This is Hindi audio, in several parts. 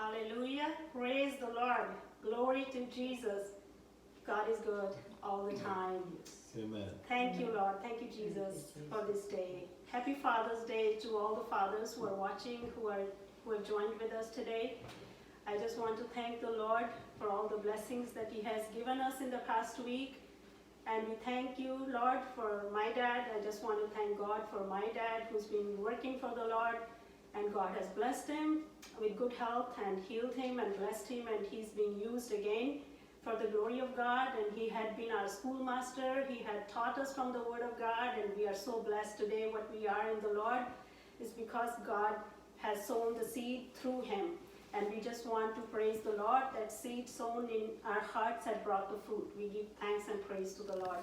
Hallelujah. Praise the Lord. Glory to Jesus. God is good all the time. Amen. Thank you, Lord. Thank you, Jesus, for this day. Happy Father's Day to all the fathers who are watching, who have joined with us today. I just want to thank the Lord for all the blessings that He has given us in the past week. And we thank you, Lord, for my dad. I just want to thank God for my dad who's been working for the Lord. And God has blessed him with good health and healed him and blessed him. And he's being used again for the glory of God. And he had been our schoolmaster. He had taught us from the Word of God. And we are so blessed today. What we are in the Lord is because God has sown the seed through him. And we just want to praise the Lord. That seed sown in our hearts had brought the fruit. We give thanks and praise to the Lord.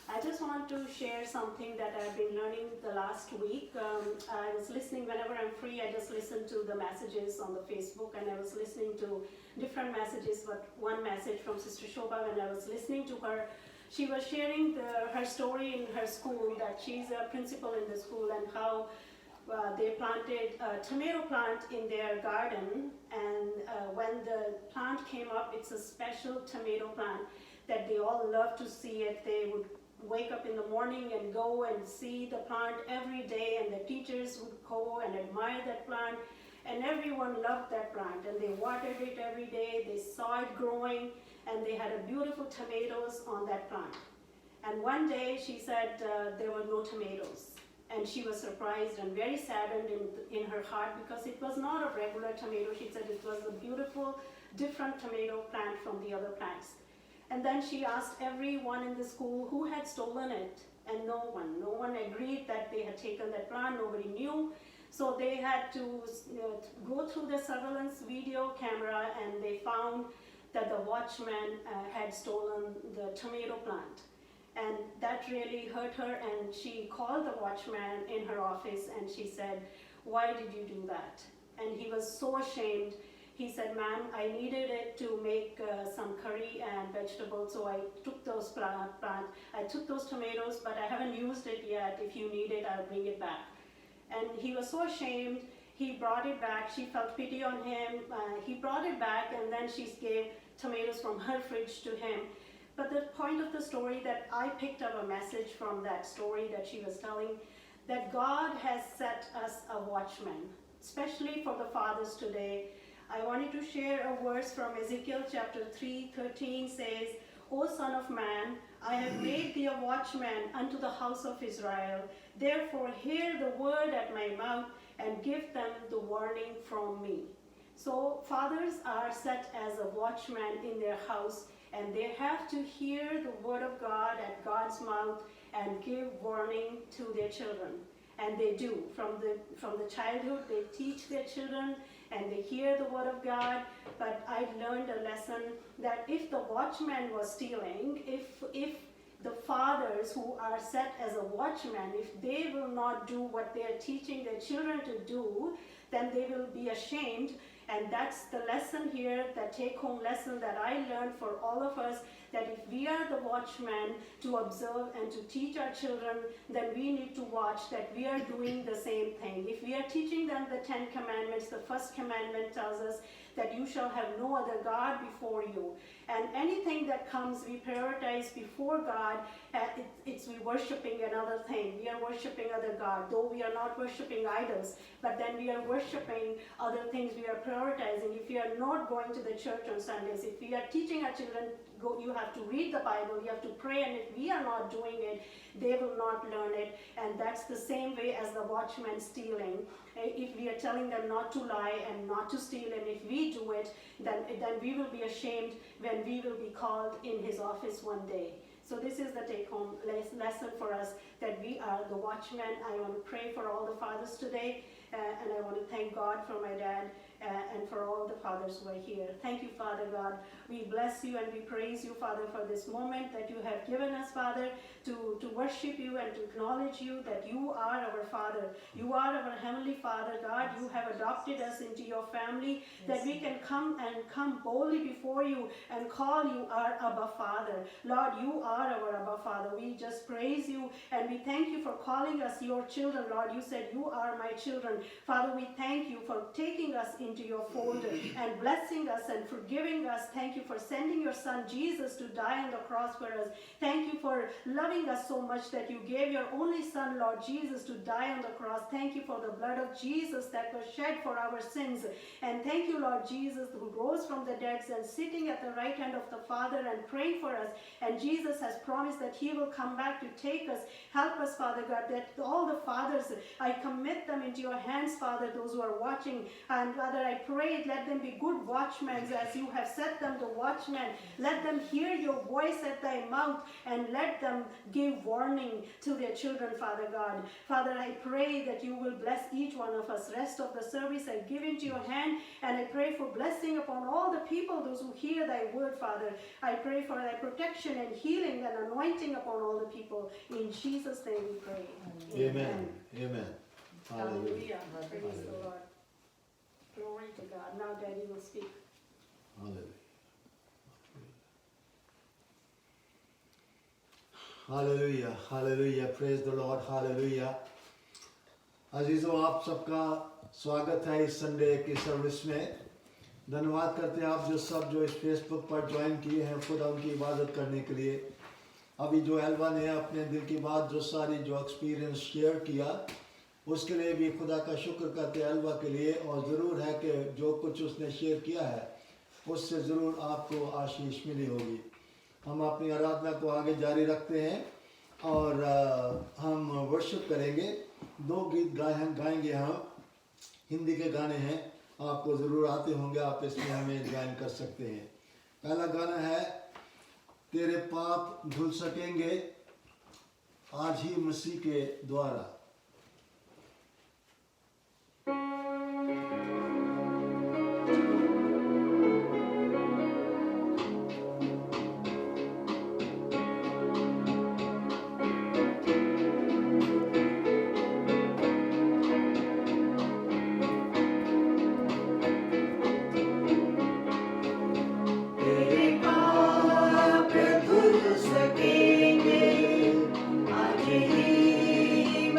I just want to share something that I've been learning the last week. I was listening whenever I'm free. I just listen to the messages on the Facebook, and I was listening to different messages. But one message from Sister Shobha, when I was listening to her, she was sharing her story in her school, that she's a principal in the school, and how they planted a tomato plant in their garden, and when the plant came up, it's a special tomato plant that they all love to see it. They would wake up in the morning and go and see the plant every day, and the teachers would go and admire that plant, and everyone loved that plant, and they watered it every day. They saw it growing, and they had a beautiful tomatoes on that plant. And one day she said there were no tomatoes. And she was surprised and very saddened in her heart, because it was not a regular tomato. She said it was a beautiful, different tomato plant from the other plants. And then she asked everyone in the school who had stolen it, and no one agreed that they had taken that plant. Nobody knew. So they had to go through the surveillance video camera, and they found that the watchman had stolen the tomato plant. And that really hurt her, and she called the watchman in her office, and she said, "Why did you do that?" And he was so ashamed. He said, "Ma'am, I needed it to make some curry and vegetables, so I took those I took those tomatoes, but I haven't used it yet. If you need it, I'll bring it back." And he was so ashamed. He brought it back. She felt pity on him. He brought it back, and then she gave tomatoes from her fridge to him. But the point of the story that I picked up a message from that story that she was telling, that God has set us a watchman, especially for the fathers today. I wanted to share a verse from Ezekiel chapter 3:13 says, "O son of man, I have made thee a watchman unto the house of Israel. Therefore hear the word at my mouth and give them the warning from me." So fathers are set as a watchman in their house, and they have to hear the word of God at God's mouth and give warning to their children. And they do. From the childhood, they teach their children, and they hear the word of God. But I've learned a lesson that if the watchman was stealing, if the fathers who are set as a watchman, if they will not do what they are teaching their children to do, then they will be ashamed. And that's the lesson here, the take-home lesson that I learned for all of us, that if we are the watchmen to observe and to teach our children, then we need to watch that we are doing the same thing. If we are teaching them the 10 Commandments, the first commandment tells us that you shall have no other God before you. And anything that comes, we prioritize before God. We worshiping another thing. We are worshiping other God, though we are not worshiping idols, but then we are worshiping other things. We are prioritizing. If we are not going to the church on Sundays, if we are teaching our children, you have to read the Bible, you have to pray, and if we are not doing it, they will not learn it. And that's the same way as the watchman stealing. If we are telling them not to lie and not to steal, and if we do it, then we will be ashamed when we will be called in his office one day. So this is the take-home lesson for us, that we are the watchmen. I want to pray for all the fathers today, and I want to thank God for my dad and for all the fathers who are here. Thank you, Father God. We bless you and we praise you, Father, for this moment that you have given us, Father, to worship you and to acknowledge you, that you are our Father. You are our Heavenly Father, God. You have adopted us into your family, that we can come boldly before you and call you our Abba Father. Lord, you are our Abba Father. We just praise you and we thank you for calling us your children, Lord. You said you are my children. Father, we thank you for taking us into into your fold and blessing us and forgiving us. Thank you for sending your son Jesus to die on the cross for us. Thank you for loving us so much that you gave your only son, Lord Jesus, to die on the cross. Thank you for the blood of Jesus that was shed for our sins. And thank you, Lord Jesus, who rose from the dead and sitting at the right hand of the Father and praying for us. And Jesus has promised that he will come back to take us. Help us, Father God, that all the fathers, I commit them into your hands, Father, those who are watching. And Father, I pray, let them be good watchmen as you have set them the watchmen. Let them hear your voice at thy mouth and let them give warning to their children, Father God. Father, I pray that you will bless each one of us. Rest of the service I give into your hand, and I pray for blessing upon all the people, those who hear thy word, Father. I pray for thy protection and healing and anointing upon all the people. In Jesus' name we pray. Amen. Amen. Hallelujah. Praise the Lord. Glory to God. Now Daddy will speak. Hallelujah. Hallelujah. Hallelujah. Praise the Lord. Hallelujah. अजीजों, आप सबका स्वागत है इस संडे की सर्विस में। धन्यवाद करते हैं आप जो इस फेसबुक पर ज्वाइन किए हैं खुदा उनकी इबादत करने के लिए। अभी जो एल्वा ने अपने दिल की बात जो एक्सपीरियंस शेयर किया उसके लिए भी खुदा का शुक्र करते हैं एल्वा के लिए। और ज़रूर है कि जो कुछ उसने शेयर किया है उससे ज़रूर आपको आशीष मिली होगी। हम अपनी आराधना को आगे जारी रखते हैं और हम वर्शिप करेंगे। 2 गीत गाएंगे हम। हिंदी के गाने हैं, आपको ज़रूर आते होंगे, आप इसमें हमें ज्वाइन कर सकते हैं। पहला गाना है तेरे पाप धुल सकेंगे आज ही मसीह के द्वारा। सकेंगे आज ही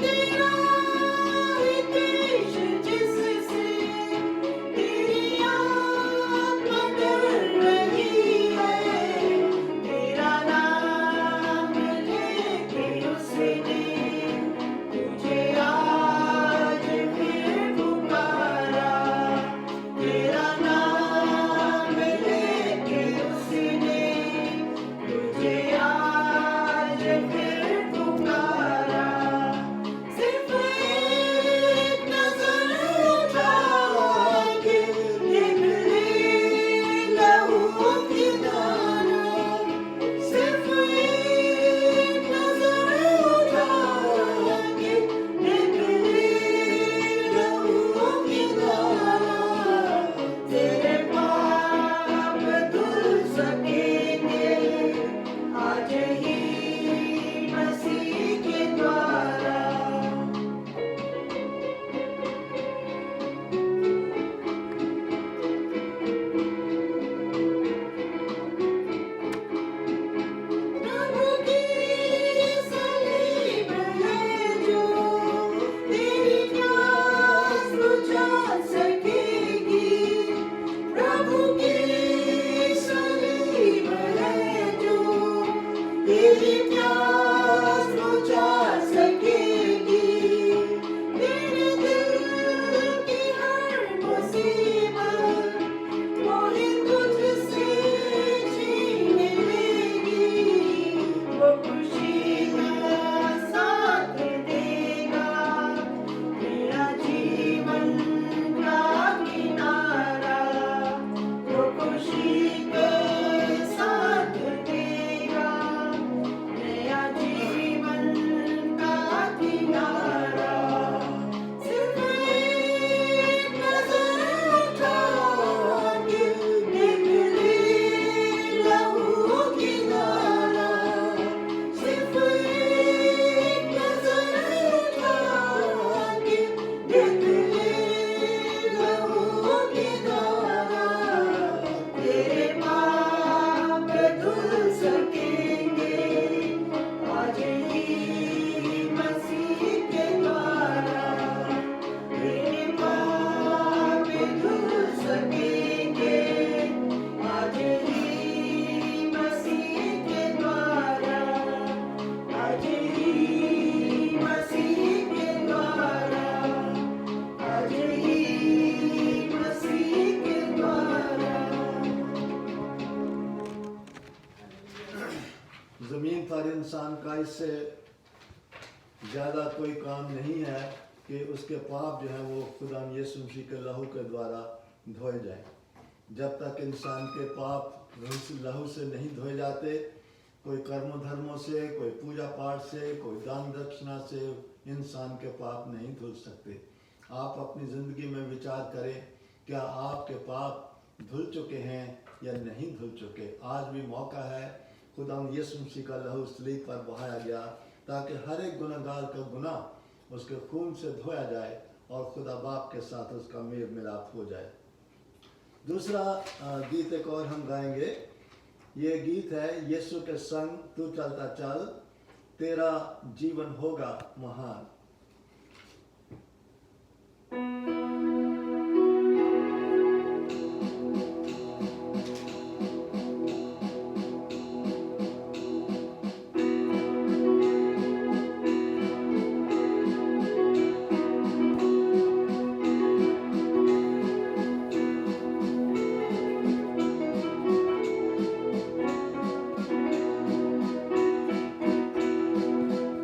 तेरा ही देश जिससे तेरी आत्मा डर रही है, तेरा नाम लेके उसने तुझे आज फिर पुकारा, तेरा नाम लेके उसने तुझे आज फिर पुकारा। सिर्फ एक नजर उठा के देख ले लहू की धारा, सिर्फ एक नजर उठा के देख ले लहू की धारा, तेरे पाप धुल सकेंगे आज ही मसीह के द्वारा। प्रभु की सलीब है जो तेरी प्यास बुझा सकेगी, प्रभु की सलीब है जो तेरी प्यास बुझा सकेगी, तेरे दिल की हर मुसीबत वही तुझसे छीन लेगी, वो खुशी का साथ देगा तेरा जीवन का किनारा, वो खुशी के साथ देगा नया जीवन का किनारा। सिर्फ एक नजर उठा के देख ले लहू की धारा, सिर्फ एक नजर उठा के देख ले लहू की धारा, तेरे पाप धुल सकेंगे आज ही मसीह के द्वारा, तेरे पाप धुल सकेंगे आज ही मसीह के द्वारा, आज ही मसीह के द्वारा, आज ही मसीह के द्वारा। जमीन पर इंसान का इससे ज़्यादा कोई काम नहीं है कि उसके पाप जो है वो खुदा यीशु मसीह के लहू के द्वारा धोए जाए। जब तक इंसान के पाप लहू से नहीं धोए जाते, कोई कर्म धर्मों से, कोई पूजा पाठ से, कोई दान दक्षिणा से इंसान के पाप नहीं धुल सकते। आप अपनी ज़िंदगी में विचार करें, क्या आपके पाप धुल चुके हैं या नहीं धुल चुके? आज भी मौका है, खुदा यीशु मसीह का लहू सलीब पर बहाया गया ताकि हर एक गुनहगार का गुनाह उसके खून से धोया जाए और खुदा बाप के साथ उसका मेल मिलाप हो जाए। दूसरा गीत एक और हम गाएंगे। ये गीत है यीशु के संग तू चलता चल, तेरा जीवन होगा महान।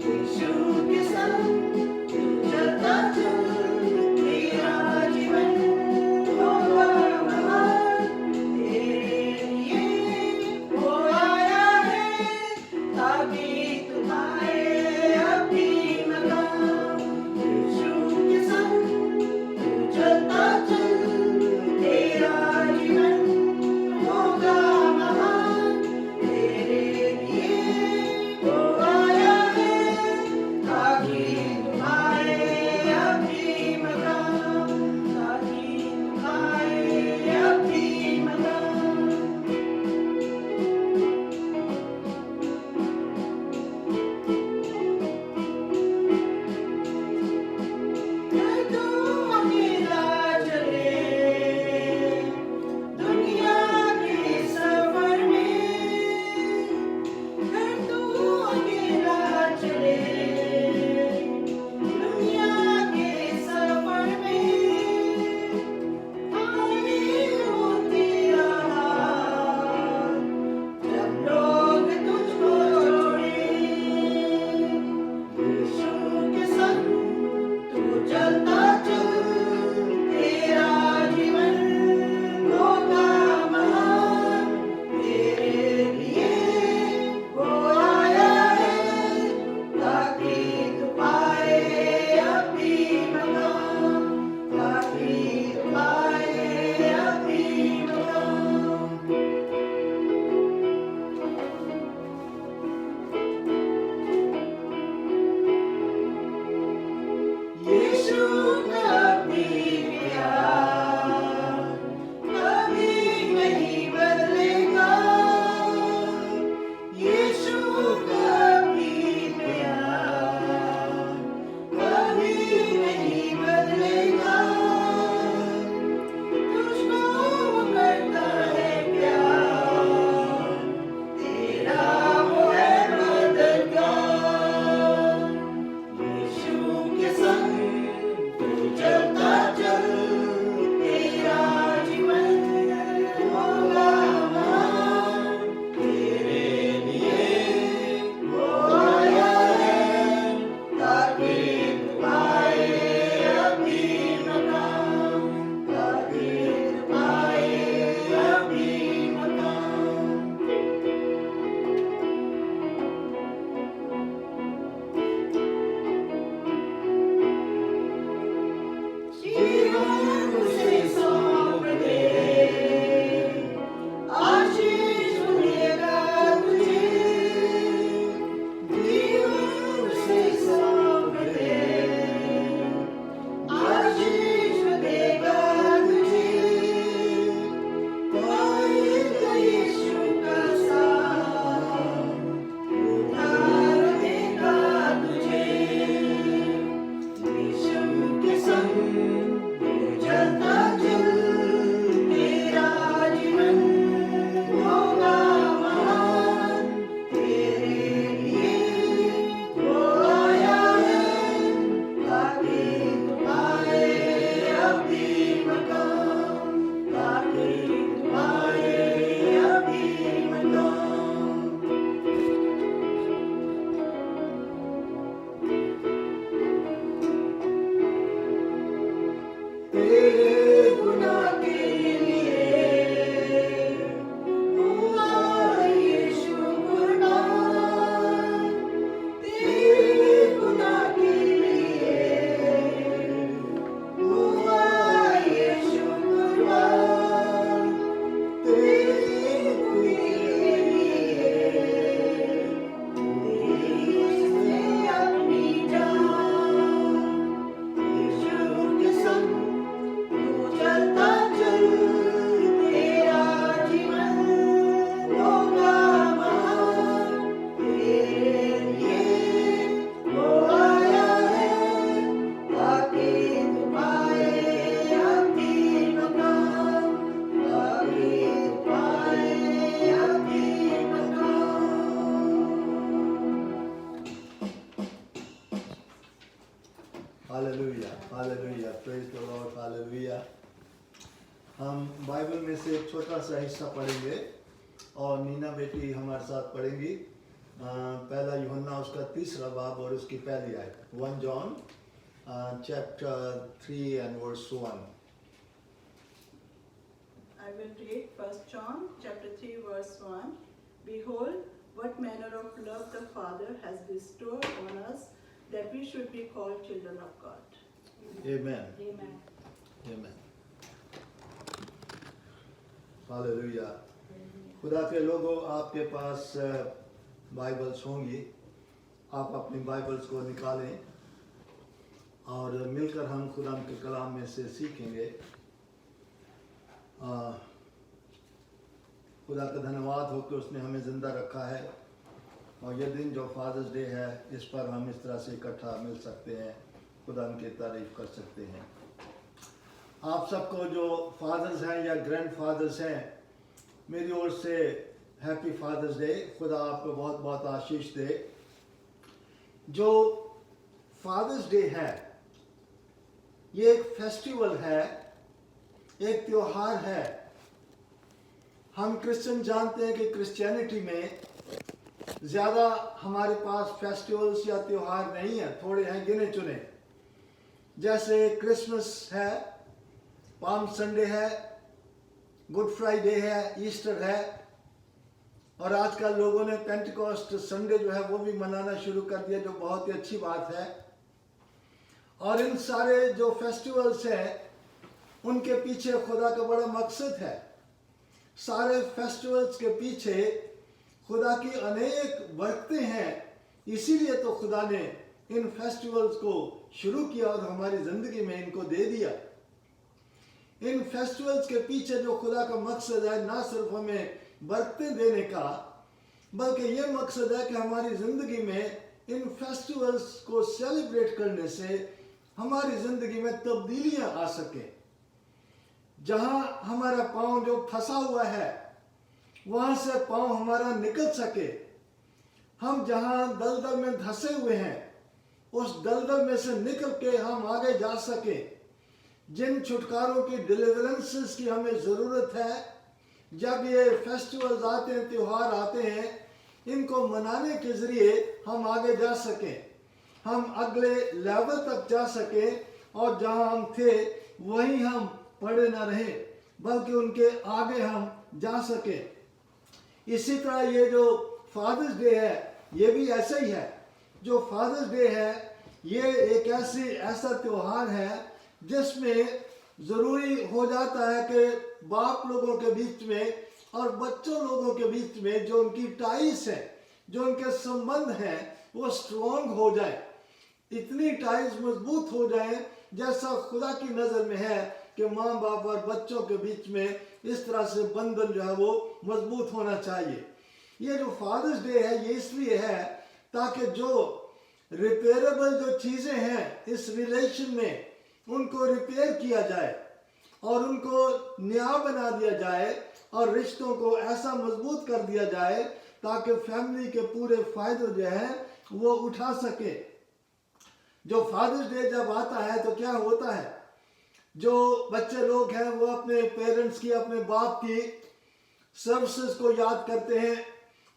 यीशु के संग आके तू पाए अपनी मकान, आके तू पाए अपनी मकान। Hallelujah, hallelujah, praise the Lord, hallelujah. हम बाइबल में से एक छोटा सा हिस्सा पढ़ेंगे और नीना बेटी हमारे साथ पढ़ेंगी। पहला यूहन्ना उसका 3रा बाब और उसकी पहली आयत, 1 John chapter 3 and verse 1. I will read 1 John chapter 3 verse 1. Behold, what manner of love the Father has bestowed on us, that we should be called children of God. Amen. Amen. Amen. Hallelujah. खुदा के लोगों, आपके पास बाइबल्स होंगी, आप अपनी बाइबल्स को निकालें और मिलकर हम खुदा के कलाम में से सीखेंगे। खुदा का धन्यवाद हो कि उसने हमें ज़िंदा रखा है और ये दिन जो फादर्स डे है, इस पर हम इस तरह से इकट्ठा मिल सकते हैं, खुदा की तारीफ कर सकते हैं। आप सबको जो फादर्स हैं या ग्रैंड फादर्स हैं, मेरी ओर से हैप्पी फादर्स डे। खुदा आपको बहुत बहुत आशीष दे। जो फादर्स डे है, ये एक फेस्टिवल है, एक त्योहार है। हम क्रिश्चियन जानते हैं कि क्रिश्चियनिटी में ज़्यादा हमारे पास फेस्टिवल्स या त्योहार नहीं है, थोड़े हैं गिने चुने। जैसे क्रिसमस है, पाम संडे है, गुड फ्राइडे है, ईस्टर है, और आजकल लोगों ने पेंटिकॉस्ट संडे जो है वो भी मनाना शुरू कर दिया, जो बहुत ही अच्छी बात है। और इन सारे जो फेस्टिवल्स हैं, उनके पीछे खुदा का बड़ा मकसद है। सारे फेस्टिवल्स के पीछे खुदा की अनेक बरकतें हैं। इसीलिए तो खुदा ने इन फेस्टिवल्स को शुरू किया और हमारी ज़िंदगी में इनको दे दिया। इन फेस्टिवल्स के पीछे जो खुदा का मकसद है, ना सिर्फ हमें बरकतें देने का, बल्कि ये मकसद है कि हमारी ज़िंदगी में इन फेस्टिवल्स को सेलिब्रेट करने से हमारी ज़िंदगी में तब्दीलियां आ सके। जहां हमारा पाँव जो फंसा हुआ है, वहां से पाँव हमारा निकल सके। हम जहां दलदल में धंसे हुए हैं, उस दलदल में से निकल के हम आगे जा सके। जिन छुटकारों की, डिलीवरेंसेस की हमें ज़रूरत है, जब ये फेस्टिवल्स आते हैं, त्योहार आते हैं, इनको मनाने के ज़रिए हम आगे जा सकें, हम अगले लेवल तक जा सकें, और जहां हम थे वहीं हम पड़े न रहें, बल्कि उनके आगे हम जा सकें। इसी तरह ये जो फादर्स डे है, ये भी ऐसा ही है। जो फादर्स डे है, ये एक ऐसा त्योहार है जिसमें ज़रूरी हो जाता है कि बाप लोगों के बीच में और बच्चों लोगों के बीच में जो उनकी टाइज है, जो उनके संबंध हैं, वो स्ट्रॉन्ग हो जाए। इतनी टाइज मजबूत हो जाए जैसा खुदा की नज़र में है कि माँ बाप और बच्चों के बीच में इस तरह से बंधन जो है वो मजबूत होना चाहिए। ये जो फादर्स डे है, ये इसलिए है ताकि जो रिपेयरेबल जो चीज़ें हैं इस रिलेशन में, उनको रिपेयर किया जाए और उनको नया बना दिया जाए और रिश्तों को ऐसा मजबूत कर दिया जाए ताकि फैमिली के पूरे फायदे जो है वो उठा सके। जो फादर्स डे जब आता है तो क्या होता है, जो बच्चे लोग हैं वो अपने पेरेंट्स की, अपने बाप की सर्विसेज को याद करते हैं,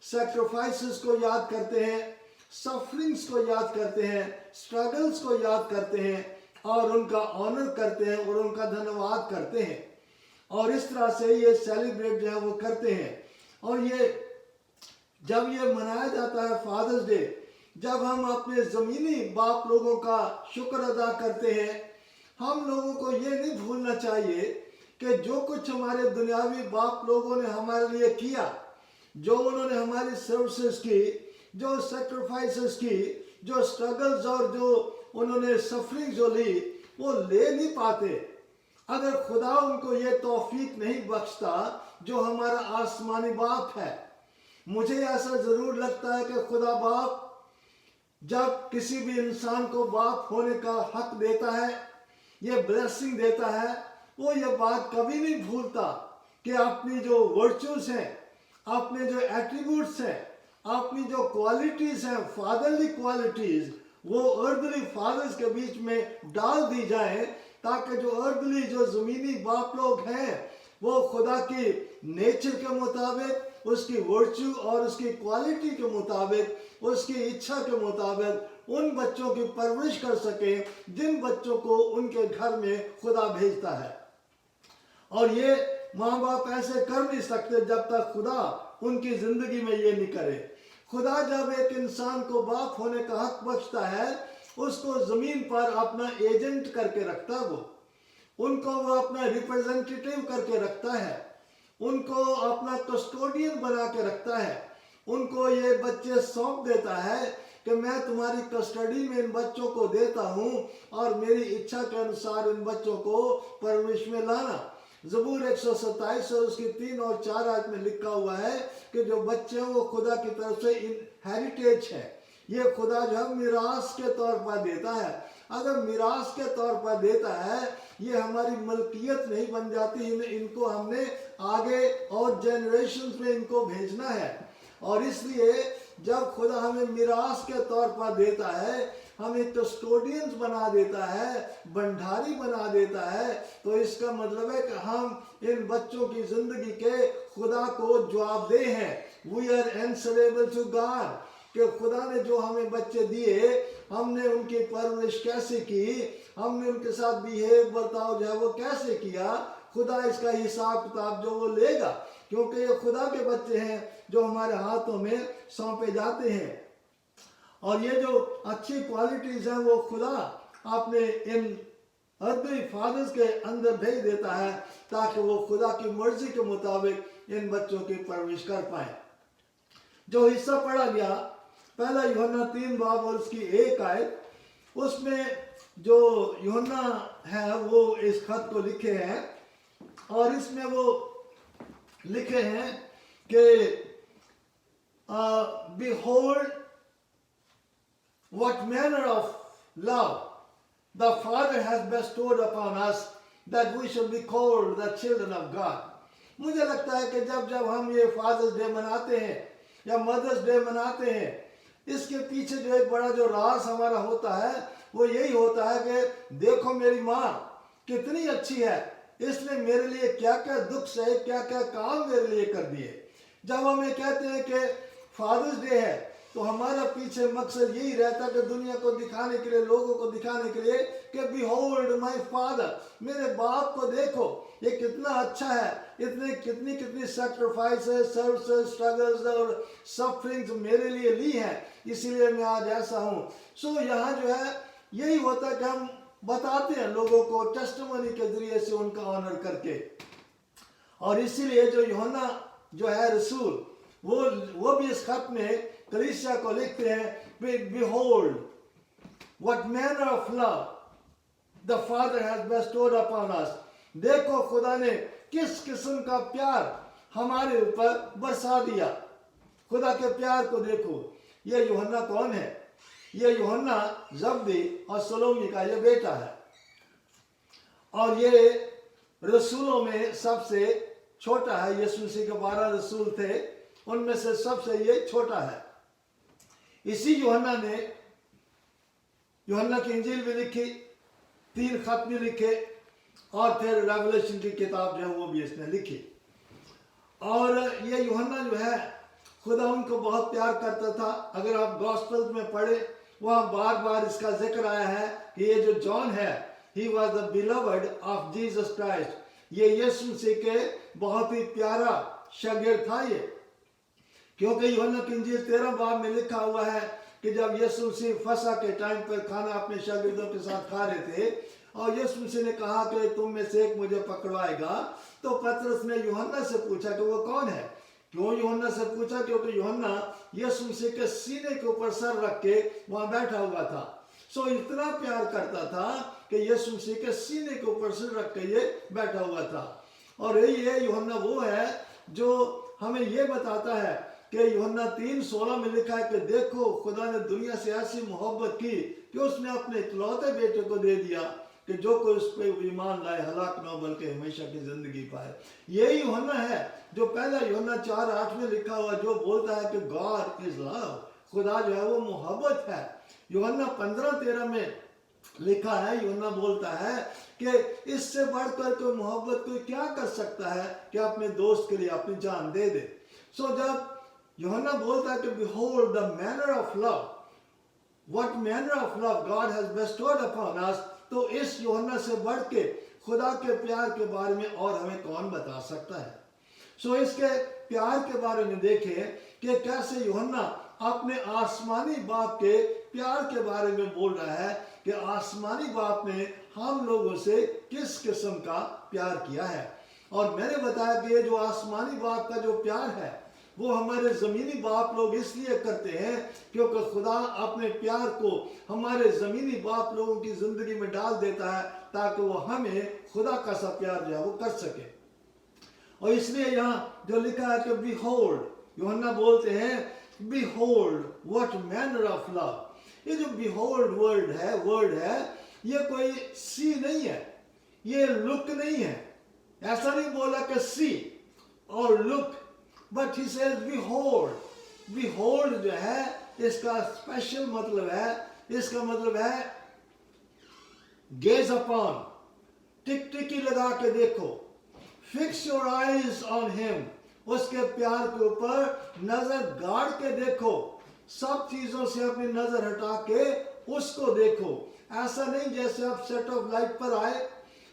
सैक्रिफाइसेस को याद करते हैं, सफरिंग्स को याद करते हैं, स्ट्रगल्स को याद करते हैं और उनका ऑनर करते हैं और उनका धन्यवाद करते हैं। और इस तरह से ये सेलिब्रेट जो है वो करते हैं। और ये जब ये मनाया जाता है फादर्स डे, जब हम अपने ज़मीनी बाप लोगों का शुक्र अदा करते हैं, हम लोगों को ये नहीं भूलना चाहिए कि जो कुछ हमारे दुनियावी बाप लोगों ने हमारे लिए किया, जो उन्होंने हमारी सर्विसेज की, जो सेक्रीफाइसेस की, जो स्ट्रगल्स और जो उन्होंने सफरिंग जो ली, वो ले नहीं पाते अगर खुदा उनको ये तौफीक नहीं बख्शता जो हमारा आसमानी बाप है। मुझे ऐसा ज़रूर लगता है कि खुदा बाप जब किसी भी इंसान को बाप होने का हक देता है, ये ब्लेसिंग देता है, वो ये बात कभी नहीं भूलता कि अपनी जो वर्चूज हैं, अपने जो एट्रीब्यूट्स हैं, अपनी जो क्वालिटीज हैं, फादरली क्वालिटीज, वो अर्थली फादर्स के बीच में डाल दी जाए, ताकि जो अर्थली जो जमीनी बाप लोग हैं वो खुदा की नेचर के मुताबिक, उसकी वर्च्यू और उसकी क्वालिटी के मुताबिक, उसकी इच्छा के मुताबिक उन बच्चों की परवरिश कर सके जिन बच्चों को उनके घर में खुदा भेजता है। और ये माँ बाप ऐसे कर नहीं सकते जब तक खुदा उनकी जिंदगी में ये नहीं करे। खुदा जब एक इंसान को बाप होने का हक बख्शता है, उसको जमीन पर अपना एजेंट करके रखता है, उनको वो अपना रिप्रेजेंटेटिव करके रखता है, उनको अपना कस्टोडियन बना के रखता है, उनको ये बच्चे सौंप देता है कि मैं तुम्हारी कस्टडी में इन बच्चों को देता हूँ और मेरी इच्छा के अनुसार इन बच्चों को परवरिश में लाना। ज़बूर 127 और उसकी 3 और 4 आयत में लिखा हुआ है कि जो बच्चे हैं वो खुदा की तरफ से इनहेरिटेज है, ये खुदा जो है मिरास के तौर पर देता है। अगर मिरास के तौर पर देता है, ये हमारी मलकियत नहीं बन जाती, इनको हमने आगे और जनरेशंस में इनको भेजना है। और इसलिए जब खुदा हमें मिरास के तौर पर देता है, हमें कस्टोडियंस बना देता है, भंडारी बना देता है, तो इसका मतलब है कि हम इन बच्चों की जिंदगी के खुदा को जवाबदेह हैं। We are answerable to God, कि खुदा ने जो हमें बच्चे दिए, हमने उनकी परवरिश कैसे की, हमने उनके साथ बिहेव, बर्ताव जो है वो कैसे किया, खुदा इसका हिसाब किताब जो वो लेगा, क्योंकि ये खुदा के बच्चे हैं जो हमारे हाथों में सौंपे जाते हैं। और ये जो अच्छी क्वालिटीज हैं वो खुदा अपने इन अर्थली फादर्स के अंदर भेज देता है, ताकि वो खुदा की मर्जी के मुताबिक इन बच्चों की परवरिश कर पाए। जो हिस्सा पढ़ा गया पहला यूहन्ना 3 बाब और उसकी 1 आयत, उसमें जो यूहन्ना है वो इस खत को लिखे हैं, और इसमें वो लिखे हैं कि behold what manner of love the Father has bestowed upon us that we should be called the children of God। मुझे लगता है कि जब जब हम ये फादर्स डे मनाते हैं या मदर्स डे मनाते हैं, इसके पीछे जो एक बड़ा जो राज हमारा होता है वो यही होता है कि देखो मेरी माँ कितनी अच्छी है, इसने मेरे लिए क्या क्या दुख सहे, क्या क्या काम मेरे लिए कर दिए। जब हम ये कहते हैं कि फादर्स डे है, तो हमारा पीछे मकसद यही रहता है कि दुनिया को दिखाने के लिए, लोगों को दिखाने के लिए कि बिहोल्ड माय फादर, मेरे बाप को देखो, ये कितना अच्छा है, इतने कितनी कितनी सैक्रिफाइसेस, सर्विसेज, स्ट्रगल्स और सफरिंग्स मेरे लिए ली है, इसीलिए मैं आज ऐसा हूँ। सो यहाँ जो है यही होता है कि हम बताते हैं लोगों को टेस्टिमनी के जरिए से उनका ऑनर करके। और इसीलिए जो यूहन्ना जो है रसूल, वो भी इस खत में कलीसिया को लिखते हैं, behold what manner of love the Father has bestowed upon us। देखो खुदा ने किस किस्म का प्यार हमारे ऊपर बरसा दिया। खुदा के प्यार को देखो। ये यूहन्ना कौन है? ये यूहन्ना जब्दी और सलोमी का ये बेटा है, और ये रसूलों में सबसे छोटा है। यीशु मसीह के 12 रसूल थे, उनमें से सबसे ये छोटा है। इसी यूहन्ना ने यूहन्ना की इंजील भी लिखी, 3 खत भी लिखे, और फिर रेवलेशन की किताब जो है वो भी इसने लिखी। और ये यूहन्ना जो है खुदा उनको बहुत प्यार करता था। अगर आप गॉस्पेल्स में पढ़े, वहाँ बार बार इसका जिक्र आया है कि ये जो जॉन है, he was the beloved of Jesus Christ. ये यीशु मसीह के बहुत ही प्यारा शागिर्द था ये, क्योंकि यूहन्ना की इंजील 13 बाब में लिखा हुआ है कि जब यीशु मसीह फसह के टाइम पर खाना अपने शागिर्दों के साथ खा रहे थे, और यीशु मसीह ने कहा कि तुम में से एक मुझे पकड़वाएगा, तो पतरस ने यूहन्ना से पूछा कि वो कौन है। क्यों यूहन्ना से पूछा? क्योंकि यूहन्ना यीशु मसीह के सीने के ऊपर सर रख के वहां बैठा हुआ था। सो इतना प्यार करता था कि यीशु मसीह के सीने के ऊपर सिर रख के ये बैठा हुआ था। और ये यूहन्ना वो है जो हमें ये बताता है कि यूहन्ना 3:16 में लिखा है कि देखो खुदा ने दुनिया से ऐसी मोहब्बत की कि उसने अपने इकलौते बेटे को दे दिया कि जो कोई उस पर ईमान लाए हलाक न हो बल्कि हमेशा की जिंदगी पाए। यही यूहन्ना है जो पहला यूहन्ना 4:8 में लिखा हुआ जो बोलता है कि गॉड इज लव, खुदा जो है वो मोहब्बत है। यूहन्ना 15:13 में लिखा है, यूहन्ना बोलता है कि इससे बढ़कर कोई मोहब्बत कोई क्या कर सकता है कि अपने दोस्त के लिए अपनी जान दे दे। सो जब यूहन्ना बोलता है कि behold the manner of love, what manner of love God has bestowed upon us, तो इस यूहन्ना से बढ़ के खुदा के प्यार के बारे में और हमें कौन बता सकता है। सो इसके प्यार के बारे में देखें कि कैसे यूहन्ना अपने आसमानी बाप के प्यार के बारे में बोल रहा है कि आसमानी बाप ने हम लोगों से किस किस्म का प्यार किया है। और मैंने बताया कि ये जो आसमानी बाप का जो प्यार है वो हमारे ज़मीनी बाप लोग इसलिए करते हैं क्योंकि खुदा अपने प्यार को हमारे ज़मीनी बाप लोगों की ज़िंदगी में डाल देता है ताकि वो हमें खुदा का सा प्यार जो है वो कर सके। और इसलिए यहाँ जो लिखा है कि behold, यूहन्ना बोलते हैं behold what manner of love। ये जो behold वर्ड है ये कोई सी नहीं है, ये लुक नहीं है। ऐसा नहीं बोला कि सी और look, but he says behold। behold जो है इसका स्पेशल मतलब है, इसका मतलब है gaze upon, टिकटिकी लगा के देखो, fix your eyes on him, उसके प्यार के ऊपर नजर गाड़ के देखो, सब चीजों से अपनी नजर हटा के उसको देखो। ऐसा नहीं जैसे आप सेट ऑफ लाइट पर आए,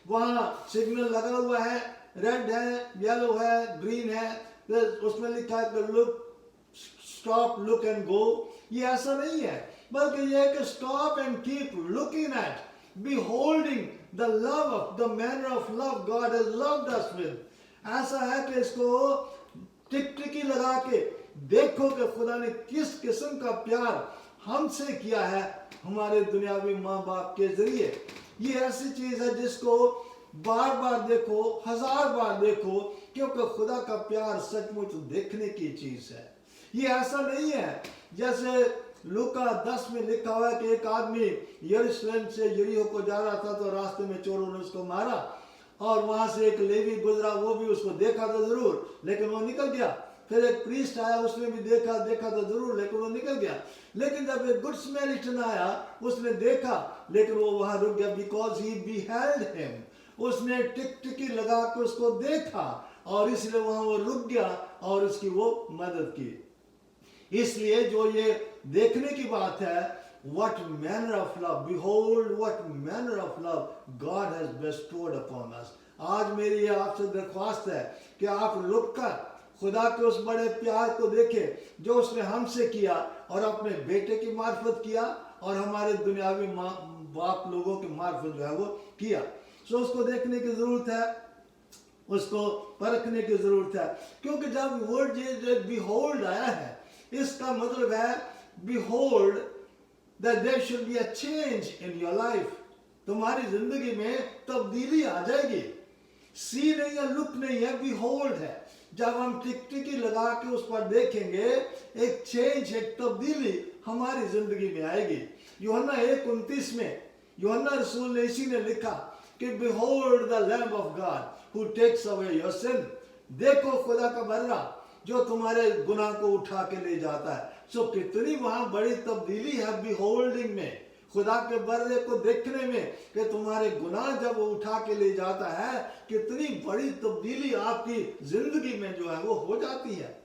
वहां सिग्नल लगा हुआ है, रेड है, येलो है, ग्रीन है, उसमें लिखा है कि look, stop, look and go. ये ऐसा नहीं है, बल्कि ये है कि stop and keep looking at, beholding the love of the manner of love God has loved us with। ऐसा है कि इसको टिकटिकी लगा के देखो कि खुदा ने किस किस्म का प्यार हमसे किया है हमारे दुनियावी माँ बाप के जरिए। ये ऐसी चीज है जिसको बार बार देखो, 1000 बार देखो, क्योंकि खुदा का प्यार सचमुच देखने की चीज है। ये ऐसा नहीं है जैसे लूका 10 में लिखा हुआ है कि एक आदमी यरूशलेम से यरीहो को जा रहा था तो रास्ते में चोरों ने उसको मारा और वहां से एक लेवी गुजरा, वो भी उसको देखा तो जरूर लेकिन वो निकल गया। फिर एक प्रीस्ट आया, उसने भी देखा तो जरूर लेकिन वो निकल गया। लेकिन जब एक गुड समरिटन आया उसने देखा लेकिन वो वहां रुक गया, बिकॉज ही beheld him, उसने टिकटिकी लगा के उसको देखा और इसलिए वहां वो रुक गया और उसकी वो मदद की। इसलिए जो ये देखने की बात है, what manner of love, behold what manner of love God has bestowed upon us। आज मेरी ये आपसे दरख्वास्त है कि आप रुक कर खुदा के उस बड़े प्यार को देखें जो उसने हमसे किया और अपने बेटे की मार्फत किया और हमारे दुनियावी बाप लोगों की मार्फत जो है वो किया। सो उसको देखने की जरूरत है, उसको परखने की जरूरत है, क्योंकि जब वर्ड behold आया है इसका मतलब है behold that there should be a change in your life। तुम्हारी जिंदगी में तब्दीली आ जाएगी। सी नहीं है, लुक नहीं है, behold है। जब हम टिकटिकी लगा के उस पर देखेंगे एक चेंज, एक तब्दीली हमारी जिंदगी में आएगी। यूहन्ना 1:29 में यूहन्ना रसूल ने इसी ने लिखा कि behold the lamb of God who takes away your sin। देखो खुदा का बर्रा जो तुम्हारे गुनाह को उठा के ले जाता है। सो कितनी वहां बड़ी तब्दीली है beholding में, खुदा के बर्रे को देखने में कि तुम्हारे गुनाह जब वो उठा के ले जाता है, कितनी बड़ी तब्दीली आपकी जिंदगी में जो है वो हो जाती है।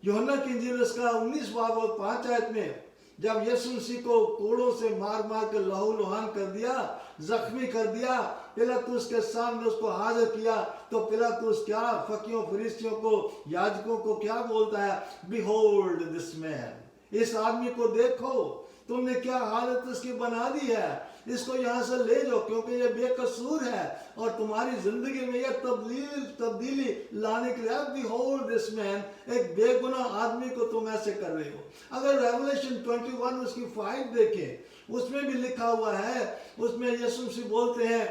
यूहन्ना की इंजील उसका 19 बाब और 5 आयत में जब यीशु मसीह को कोड़ों से मार मार के लहू लुहान कर दिया, जख्मी कर दिया, पिलातुस के सामने उसको हाजिर किया, तो पिलातुस क्या फकीरों फरीसियों को याजकों को क्या बोलता है, behold this man, इस आदमी को देखो, तुमने क्या हालत इसकी बना दी है, इसको यहाँ से ले जाओ क्योंकि ये बेकसूर है और तुम्हारी जिंदगी में यह तब्दीली लाने के लिए behold this man, एक बेगुनाह आदमी को तुम ऐसे कर रहे हो। अगर रेवलेशन 21 उसकी 5 देखें उसमें भी लिखा हुआ है, उसमें यीशु मसीह बोलते हैं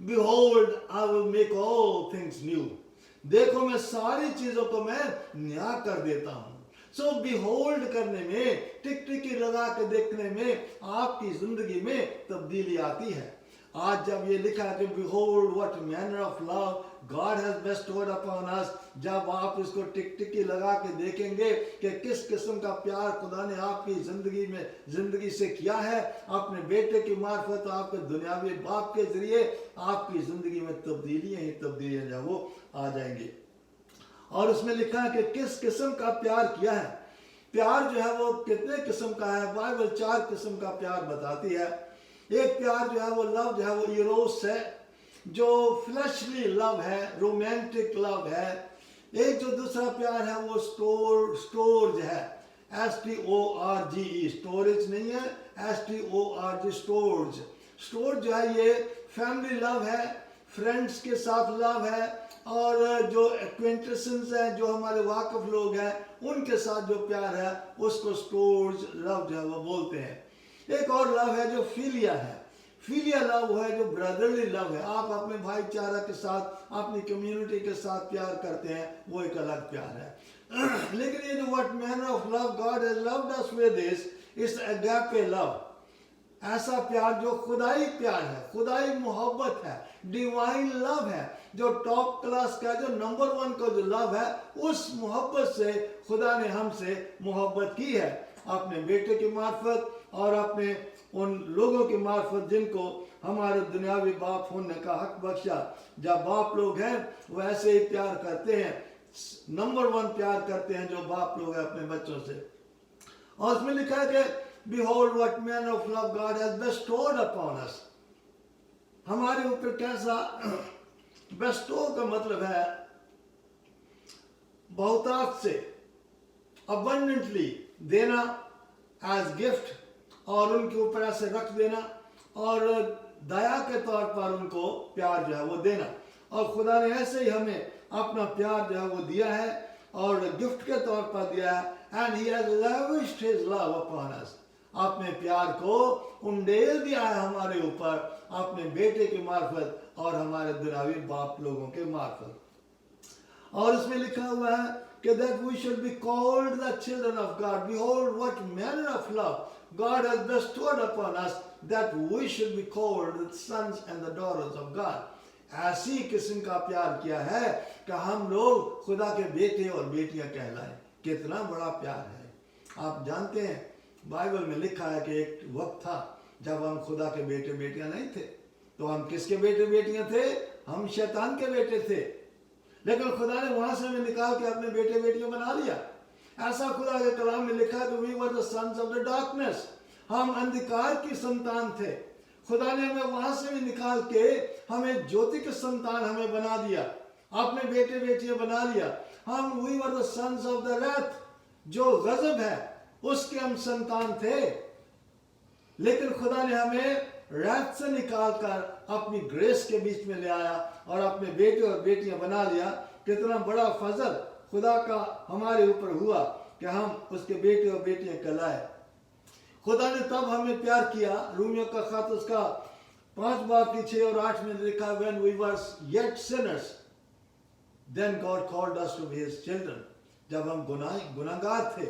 behold I will make all things new, देखो मैं सारी चीजों को मैं नया कर देता हूँ। सो बिहोल्ड करने में, टिकटिकी लगा के देखने में आपकी जिंदगी में तब्दीली आती है। आज जब ये लिखा है कि behold what manner of love God has bestowed upon us, जब आप इसको टिकटिकी लगा के देखेंगे कि किस किस्म का प्यार खुदा ने आपकी जिंदगी से किया है, अपने बेटे की मार्फत, आपके दुनियावी बाप के जरिए आपकी जिंदगी में तब्दीलियां जो वो आ जाएंगी। और उसमें लिखा है कि किस किस्म का प्यार किया है। प्यार जो है वो कितने किस्म का है, बाइबल 4 किस्म का प्यार बताती है। एक प्यार जो है वो लव जो है वो इरोस है, जो फ्लैशली लव है, रोमांटिक लव है। एक जो दूसरा प्यार है वो स्टोर्ज है, STORGE, स्टोरेज नहीं है, STORG, स्टोर्ज जो है ये फैमिली लव है, फ्रेंड्स के साथ लव है, और जो एक्वेंटेंसेस हैं, जो हमारे वाकफ लोग हैं, उनके साथ जो प्यार है उसको स्टोर्ज लव जो है वो बोलते हैं। एक और लव है जो फिलिया है। फिलिया लव है जो ब्रदरली लव है, आप अपने भाईचारा के साथ, अपनी कम्युनिटी के साथ प्यार करते हैं, वो एक अलग प्यार है। लेकिन ये जो what manner of love God has loved us with is agape love, ऐसा प्यार जो खुदाई प्यार है, खुदाई मोहब्बत है, डिवाइन लव है, जो टॉप क्लास का, जो नंबर 1 का जो लव है, उस मोहब्बत से खुदा ने हमसे मोहब्बत की है, अपने बेटे की मार्फत और अपने उन लोगों की मार्फत जिनको हमारे दुनियावी बाप होने का हक बख्शा। जब बाप लोग हैं वो ऐसे ही प्यार करते हैं, नंबर 1 प्यार करते हैं जो बाप लोग हैं अपने बच्चों से। और उसमें लिखा है कि behold what manner of love God has bestowed upon us, हमारे ऊपर कैसा bestow का मतलब है बहुतायत से, abundantly देना, as gift, और उनके ऊपर ऐसे रख देना, और दया के तौर पर उनको प्यार जो है वो देना। और खुदा ने ऐसे ही हमें अपना प्यार जो है वो दिया है और गिफ्ट के तौर पर दिया है। and he has lavished his love upon us, अपने प्यार को उंडेल दिया है हमारे ऊपर अपने बेटे के मार्फत और हमारे दुनियावी बाप लोगों के मार्फत। और इसमें लिखा हुआ है कि that we should be called the children of God. Behold what manner of love God has bestowed upon us, that we should be called the sons and the daughters of God. ऐसी किस्म का प्यार किया है कि हम लोग खुदा के बेटे और बेटियां कहलाएं। कितना बड़ा प्यार है। आप जानते हैं बाइबल में लिखा है कि एक वक्त था जब हम खुदा के बेटे बेटियां नहीं थे, तो हम किसके बेटे बेटियां थे? हम शैतान के बेटे थे। लेकिन खुदा ने वहां से हमें निकाल के अपने बेटे बेटियां बना लिया। ऐसा खुदा के कलाम में लिखा है कि we were the sons of the darkness, हम अंधकार की संतान थे। खुदा ने हमें वहां से भी निकाल के हमें ज्योति के संतान हमें बना दिया, अपने बेटे बेटियां बना लिया। हम we were the sons of the wrath, जो गजब है उसके हम संतान थे। लेकिन खुदा ने हमें रैथ से निकाल कर अपनी ग्रेस के बीच में ले आया और अपने बेटे और बेटियां बना लिया। कितना बड़ा फजल खुदा का हमारे ऊपर हुआ कि हम उसके बेटे और बेटियां कहलाए। खुदा ने तब हमें प्यार किया। रोमियो का खत उसका 5 बाब की 6 और 8 में लिखा, when we were yet sinners then God called us to be his children, जब हम गुनाहगार थे।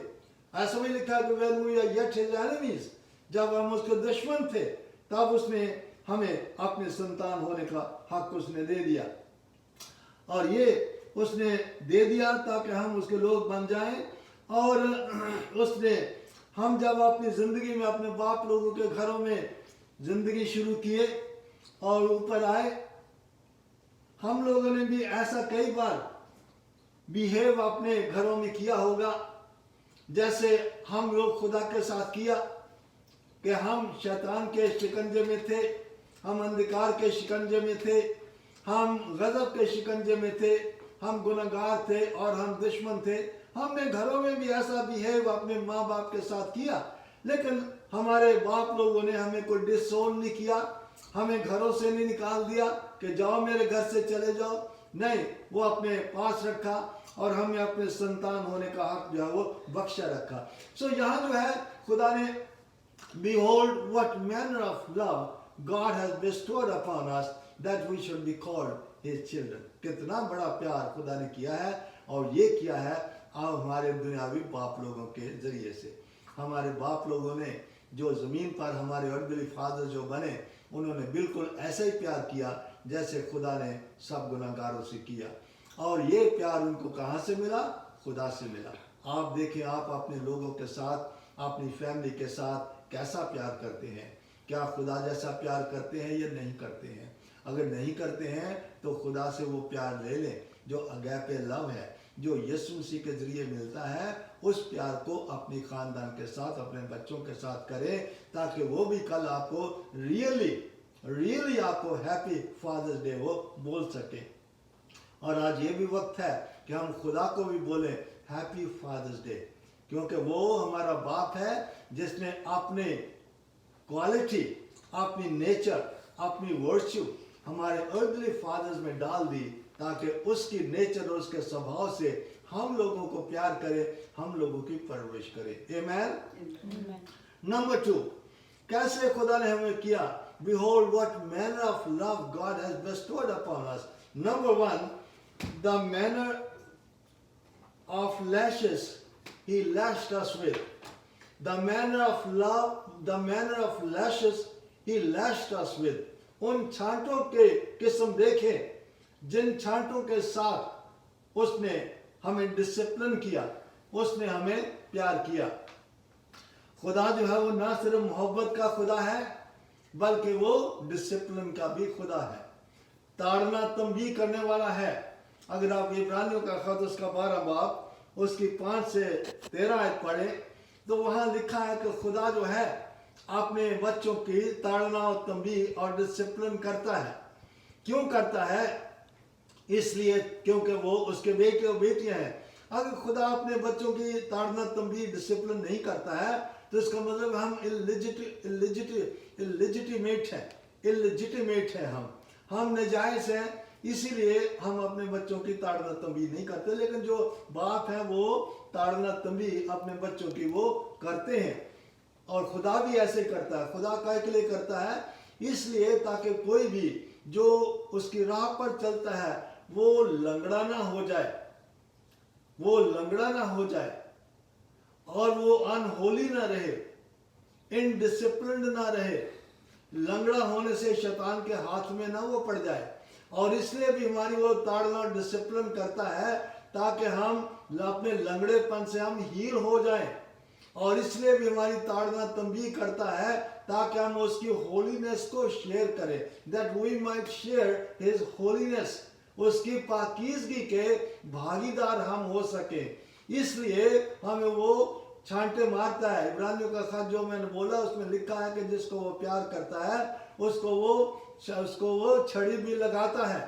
ऐसा भी लिखा कि when we were yet his enemies, जब हम उसके दुश्मन थे तब उसने हमें अपने संतान होने का हक उसने दे दिया। और ये उसने दे दिया ताकि हम उसके लोग बन जाएं। और उसने हम जब अपनी ज़िंदगी में अपने बाप लोगों के घरों में ज़िंदगी शुरू किए और ऊपर आए, हम लोगों ने भी ऐसा कई बार बिहेव अपने घरों में किया होगा जैसे हम लोग खुदा के साथ किया कि हम शैतान के शिकंजे में थे, हम अंधकार के शिकंजे में थे, हम गजब के शिकंजे में थे, हम गुनहगार थे और हम दुश्मन थे। हमने घरों में भी ऐसा बिहेव अपने माँ बाप के साथ किया। लेकिन हमारे बाप लोगों ने हमें कोई डिसोन नहीं किया, हमें घरों से नहीं निकाल दिया कि जाओ मेरे घर से चले जाओ। नहीं, वो अपने पास रखा और हमें अपने संतान होने का हक जो है वो बख्शा रखा। सो यहाँ जो है खुदा ने behold what manner of love God has bestowed upon us that we should be called his children. कितना बड़ा प्यार खुदा ने किया है और ये किया है अब हमारे दुनियावी बाप लोगों के जरिए से। हमारे बाप लोगों ने जो ज़मीन पर हमारे अर्दली फादर जो बने, उन्होंने बिल्कुल ऐसा ही प्यार किया जैसे खुदा ने सब गुनाहगारों से किया। और ये प्यार उनको कहाँ से मिला? खुदा से मिला। आप देखें, आप अपने लोगों के साथ, अपनी फैमिली के साथ कैसा प्यार करते हैं? क्या खुदा जैसा प्यार करते हैं या नहीं करते हैं? अगर नहीं करते हैं तो खुदा से वो प्यार ले लें जो अगैपे लव है, जो यीशु मसीह के जरिए मिलता है। उस प्यार को अपने खानदान के साथ, अपने बच्चों के साथ करें, ताकि वो भी कल आपको रियली आपको हैप्पी फादर्स डे वो बोल सके। और आज ये भी वक्त है कि हम खुदा को भी बोलें हैप्पी फादर्स डे, क्योंकि वो हमारा बाप है जिसने अपने क्वालिटी, अपनी नेचर, अपनी वर्च्यू हमारे अर्दली फादर्स में डाल दी, ताकि उसकी नेचर और उसके स्वभाव से हम लोगों को प्यार करे, हम लोगों की परवरिश करे। आमेन। नंबर 2, कैसे खुदा ने हमें किया? Behold what manner of love God has bestowed upon us. Number 1, the manner of lashes He lashed us with. The manner of love, the manner of lashes He lashed us with. उन छांटों के किस्म देखें जिन छांटों के साथ उसने हमें डिसिप्लिन किया, उसने हमें प्यार किया। खुदा जो है वो ना सिर्फ मोहब्बत का खुदा है, बल्कि वो डिसिप्लिन का भी खुदा है, ताड़ना तंबीह करने वाला है। अगर आप इब्रानियों का खत उसका 12 बाब उसकी 5 से 13 आयत पढ़े तो वहां लिखा है कि खुदा जो है अपने बच्चों की ताड़ना और तंबीह और डिसिप्लिन करता है। क्यों करता है? इसलिए क्योंकि वो उसके बेटे और बेटियां हैं। अगर खुदा अपने बच्चों की ताड़ना तंबीह डिसिप्लिन नहीं करता है तो इसका मतलब हम इलिजिटिमेट है, हम नाजायज हैं, इसीलिए हम अपने बच्चों की ताड़ना तंबीह नहीं करते। लेकिन जो बाप है वो ताड़ना तंबीह अपने बच्चों की वो करते हैं। और खुदा भी ऐसे करता है। खुदा काय के लिए करता है? इसलिए ताकि कोई भी जो उसकी राह पर चलता है वो लंगड़ा ना हो जाए, वो लंगड़ा ना हो जाए और वो अनहोली ना रहे, इनडिसिप्लिन्ड ना रहे। लंगड़ा होने से शैतान के हाथ में ना वो पड़ जाए। और इसलिए भी हमारी वो ताड़ना और डिसिप्लिन करता है ताकि हम अपने लंगड़ेपन से हम हील हो जाएं। और इसलिए भी हमारी ताड़ना तंबीह करता है ताकि हम उसकी होलीनेस को शेयर करें, that we might share his holiness, उसकी पाकीज़गी के भागीदार हम हो सके। इसलिए हमें वो छांटे मारता है। इब्रानियों का खत जो मैंने बोला उसमें लिखा है कि जिसको वो प्यार करता है उसको वो छड़ी भी लगाता है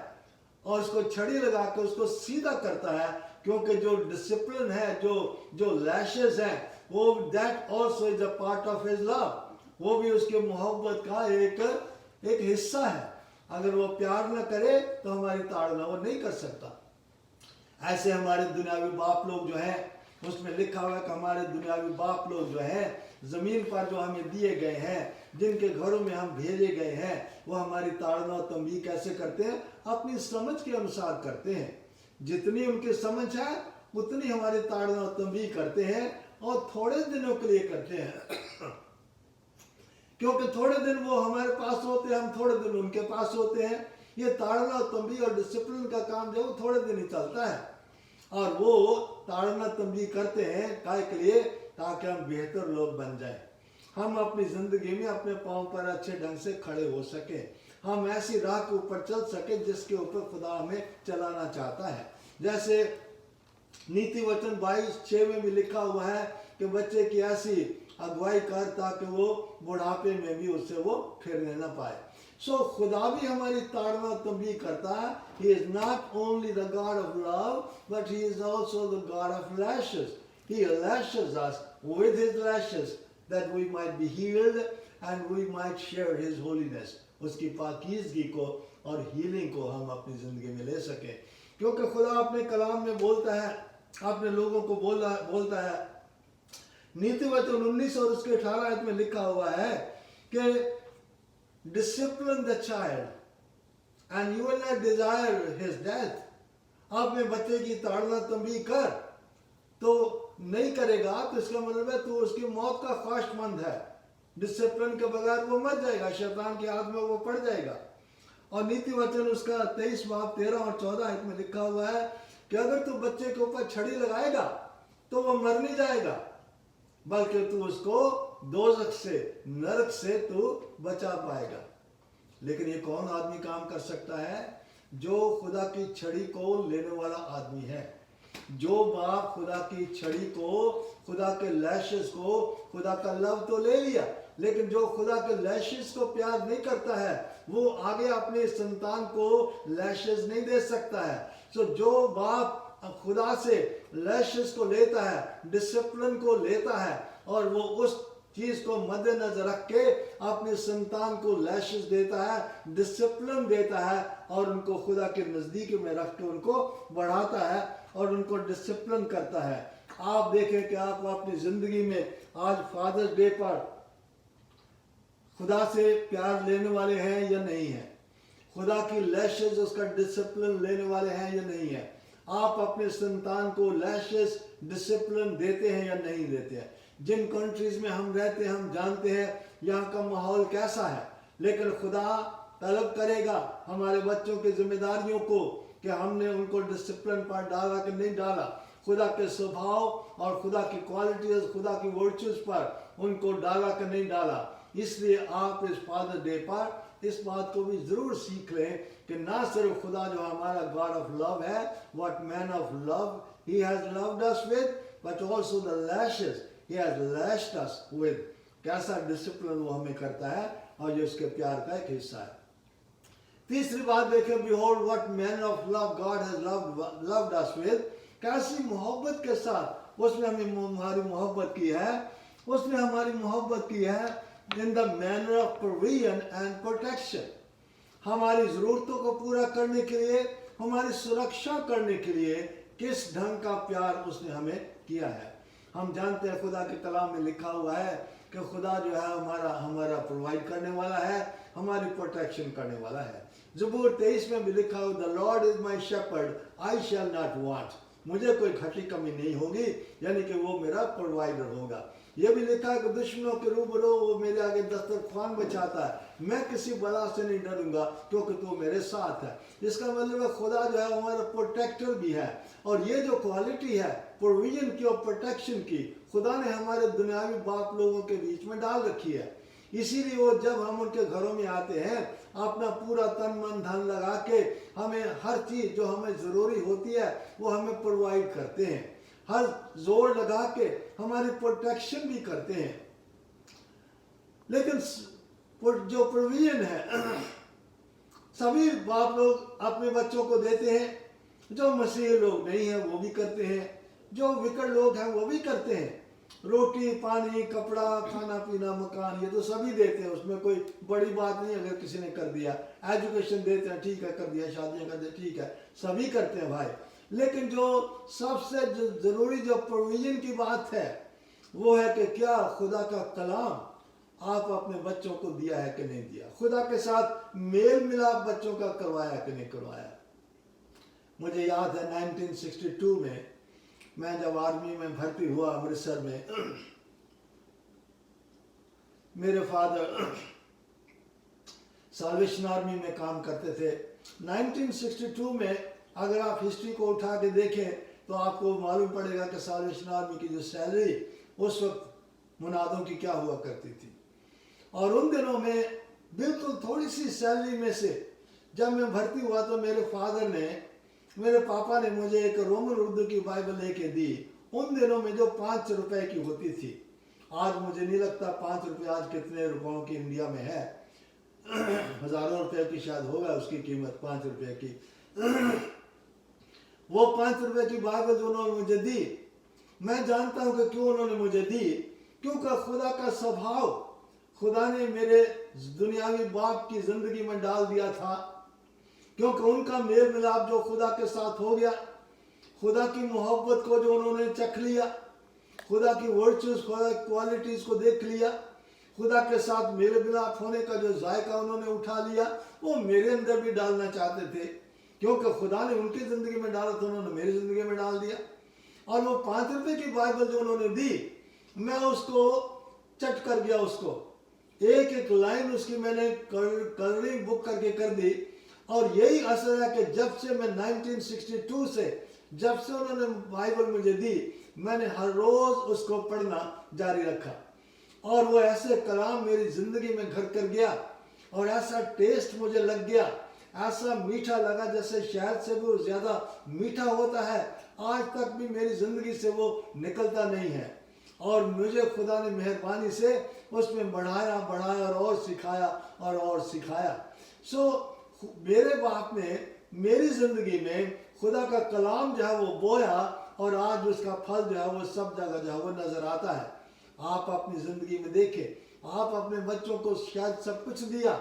और उसको छड़ी लगा के उसको सीधा करता है, क्योंकि जो डिसिप्लिन है, जो लैशेस हैं, वो that also is a part of his love, वो भी उसके मोहब्बत का एक हिस्सा है। अगर वो प्यार न करे तो हमारी ताड़ना वो नहीं कर सकता। ऐसे हमारे दुनियावी बाप लोग जो हैं, उसमें लिखा हुआ है कि हमारे दुनियावी बाप लोग जो हैं जमीन पर जो हमें दिए गए हैं, जिनके घरों में हम भेजे गए हैं, वो हमारी ताड़ना और तंबीह कैसे करते हैं? अपनी समझ के अनुसार करते हैं। जितनी उनकी समझ है उतनी हमारी ताड़ना और तंबीह करते हैं और थोड़े दिनों के लिए करते हैं क्योंकि थोड़े दिन वो हमारे पास होते हैं, हम थोड़े दिन उनके पास होते हैं। ये ताड़ना और तंबीह और डिसिप्लिन का काम जो है वो थोड़े दिन ही चलता है। और वो ताड़ना तंबीह करते हैं काय के लिए? ताकि हम बेहतर लोग बन जाएं, हम अपनी जिंदगी में अपने पांव पर अच्छे ढंग से खड़े हो सके, हम ऐसी राह के ऊपर चल सके जिसके ऊपर खुदा हमें चलाना चाहता है। जैसे नीति वचन 22:6 में भी लिखा हुआ है कि बच्चे की ऐसी अगुवाई कर ताकि वो बुढ़ापे में भी उससे वो फिरने न पाए। सो खुदा भी हमारी ताड़ना तंबीह करता है। He is not only the God of love, but he is also the God of lashes. He lashes us with his lashes that we might be healed and we might share his holiness. उसकी पाकीज़गी को और हीलिंग को हम अपनी जिंदगी में ले सकें, क्योंकि खुदा अपने कलाम में बोलता है, अपने लोगों को बोलता है। नीति वचन 19 और उसके 18 आयत में लिखा हुआ है कि discipline the child and you will not desire his death. अपने बच्चे की ताड़ना तंबीह कर तो नहीं करेगा तो इसका मतलब है तू उसकी मौत का ख्वाहिशमंद है। डिसिप्लिन के बगैर वो मर जाएगा, शैतान के हाथ में वो पड़ जाएगा। और नीति वचन उसका 23 बाब 13 और 14 में लिखा हुआ है कि अगर तू बच्चे के ऊपर छड़ी लगाएगा तो वो मर नहीं जाएगा, बल्कि तू उसको दोजख से, नरक से तू बचा पाएगा। लेकिन ये कौन आदमी काम कर सकता है? जो खुदा की छड़ी को लेने वाला आदमी है। जो बाप खुदा की छड़ी को, खुदा के लैशेस को, खुदा का लव तो ले लिया, लेकिन जो खुदा के लैशेस को प्यार नहीं करता है वो आगे अपने संतान को लैशेस नहीं दे सकता है। सो जो बाप खुदा से लैशेस को लेता है, डिसिप्लिन को लेता है, और वो उस चीज को मद्देनजर रख के अपने संतान को लैशेस देता है, डिसिप्लिन देता है, और उनको खुदा के नजदीक में रख के उनको बढ़ाता है और उनको डिसिप्लिन करता है। आप देखें कि आप अपनी जिंदगी में आज फादर्स डे पर खुदा से प्यार लेने वाले हैं या नहीं है? खुदा की लैशेस, उसका डिसिप्लिन लेने वाले हैं या नहीं है? आप अपने संतान को लैशेस, डिसिप्लिन देते हैं या नहीं देते हैं? जिन कंट्रीज में हम रहते हैं हम जानते हैं यहाँ का माहौल कैसा है, लेकिन खुदा तलब करेगा हमारे बच्चों की जिम्मेदारियों को कि हमने उनको डिसिप्लिन पर डाला कि नहीं डाला, खुदा के स्वभाव और खुदा की क्वालिटीज, खुदा की वर्चुज पर उनको डाला कि नहीं डाला। इसलिए आप इस फादर डे पर इस बात को भी जरूर सीख लें कि ना सिर्फ खुदा जो हमारा गॉड ऑफ लव है, what man of love he has loved us with, but also the lashes he has lashed us with. कैसा डिसिप्लिन वो हमें करता है और ये उसके प्यार का एक हिस्सा है। तीसरी बात देखें, behold what man of love God has loved us with. कैसी मोहब्बत के साथ उसने हमारी मोहब्बत की है, उसने हमारी मोहब्बत की है in the manner of provision and protection. हमारी जरूरतों को पूरा करने के लिए, हमारी सुरक्षा करने के लिए किस ढंग का प्यार उसने हमें किया है। हम जानते हैं खुदा के कलाम में लिखा हुआ है कि खुदा जो है हमारा प्रोवाइड करने वाला है, हमारी प्रोटेक्शन करने वाला है। ज़बूर 23 में भी लिखा हुआ, the Lord is my shepherd I shall not want. मुझे कोई घटी कमी नहीं होगी, यानी कि वो मेरा प्रोवाइडर होगा। ये भी लिखा है कि दुश्मनों के रूबरू वो मेरे आगे दस्तरखान बचाता है, मैं किसी बला से नहीं डरूंगा क्योंकि तू मेरे साथ है। इसका मतलब है खुदा जो है हमारा प्रोटेक्टर भी है। और ये जो क्वालिटी है प्रोविजन की और प्रोटेक्शन की, खुदा ने हमारे दुनियावी बाप लोगों के बीच में डाल रखी है। इसीलिए वो जब हम उनके घरों में आते हैं अपना पूरा तन मन धन लगा के हमें हर चीज जो हमें जरूरी होती है वो हमें प्रोवाइड करते हैं, हर जोर लगा के हमारी प्रोटेक्शन भी करते हैं। लेकिन जो प्रोविजन है सभी बाप लोग अपने बच्चों को देते हैं, जो मसीही लोग नहीं है वो भी करते हैं, जो विकट लोग हैं वो भी करते हैं। रोटी पानी कपड़ा खाना पीना मकान ये तो सभी देते हैं, उसमें कोई बड़ी बात नहीं। अगर किसी ने कर दिया, एजुकेशन देते हैं ठीक है, कर दिया, शादियां कर दिया ठीक है, सभी करते हैं भाई। लेकिन जो सबसे जरूरी जो प्रोविजन की बात है वो है कि क्या खुदा का कलाम आप अपने बच्चों को दिया है कि नहीं दिया, खुदा के साथ मेल मिलाप बच्चों का करवाया कि नहीं करवाया। मुझे याद है 1962 में मैं जब आर्मी में भर्ती हुआ अमृतसर में, मेरे फादर साल्वेशन आर्मी में काम करते थे। 1962 में अगर आप हिस्ट्री को उठा के देखें तो आपको मालूम पड़ेगा कि साल्वेशन आर्मी की जो सैलरी उस वक्त मुनादों की क्या हुआ करती थी। और उन दिनों में बिल्कुल थोड़ी सी सैलरी में से जब मैं भर्ती हुआ तो मेरे पापा ने मुझे एक रोमन उर्दू की बाइबल लेके दी। उन दिनों में जो 5 रुपए की होती थी, आज मुझे नहीं लगता 5 रुपए आज कितने रुपयों की इंडिया में है, हजारों रुपए की शायद होगा उसकी कीमत 5 रुपए की। वो 5 रुपए की बाइबल जो उन्होंने मुझे दी, मैं जानता हूं कि क्यों उन्होंने मुझे दी, क्योंकि खुदा का स्वभाव खुदा ने मेरे दुनियावी बाप की जिंदगी में डाल दिया था। क्योंकि उनका मेल मिलाप जो खुदा के साथ हो गया, खुदा की मोहब्बत को जो उन्होंने चख लिया, खुदा की वर्चुअस, खुदा की क्वालिटीज को देख लिया, खुदा के साथ मेल मिलाप होने का जो जायका उन्होंने उठा लिया, वो मेरे अंदर भी डालना चाहते थे। क्योंकि खुदा ने उनकी जिंदगी में डाला तो उन्होंने मेरी जिंदगी में डाल दिया। और वो 5 रुपए की बाइबल जो उन्होंने दी, मैं उसको चट कर गया, उसको एक एक लाइन उसकी मैंने कलरिंग बुक करके कर दी। और यही असर है कि जब से मैं 1962 से जब से उन्होंने बाइबल मुझे दी, मैंने हर रोज उसको पढ़ना जारी रखा और वो ऐसे कलाम मेरी जिंदगी में घर कर गया और ऐसा टेस्ट मुझे लग गया, ऐसा मीठा लगा जैसे शहद से भी ज्यादा मीठा होता है। आज तक भी मेरी जिंदगी से वो निकलता नहीं है और मुझे खुदा ने मेहरबानी से उसमें बढ़ाया और सिखाया और सिखाया। मेरे बाप ने मेरी जिंदगी में खुदा का कलाम जो है वो बोया और आज उसका फल जो है वो सब जगह जो है वो नजर आता है। आप अपनी जिंदगी में देखें, आप अपने बच्चों को शायद सब कुछ दिया,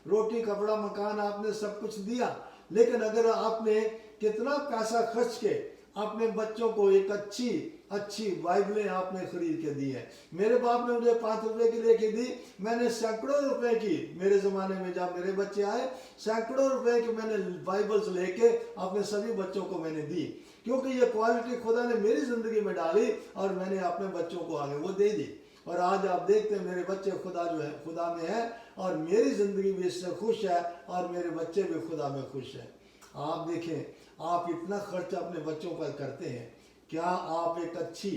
रोटी कपड़ा मकान आपने सब कुछ दिया, लेकिन अगर आपने कितना पैसा खर्च के अपने बच्चों को एक अच्छी बाइबलें आपने खरीद के दी है। मेरे बाप ने मुझे 5 रुपए की लेके दी, मैंने सैकड़ों रुपए की, मेरे जमाने में जब मेरे बच्चे आए सैकड़ों रुपए की मैंने बाइबल्स लेके अपने सभी बच्चों को मैंने दी, क्योंकि ये क्वालिटी खुदा ने मेरी जिंदगी में डाली और मैंने अपने बच्चों को आगे वो दे दी। और आज आप देखते हैं मेरे बच्चे खुदा जो है खुदा में है और मेरी जिंदगी भी इससे खुश है और मेरे बच्चे भी खुदा में खुश है। आप देखें, आप इतना खर्च अपने बच्चों पर करते हैं, क्या आप एक अच्छी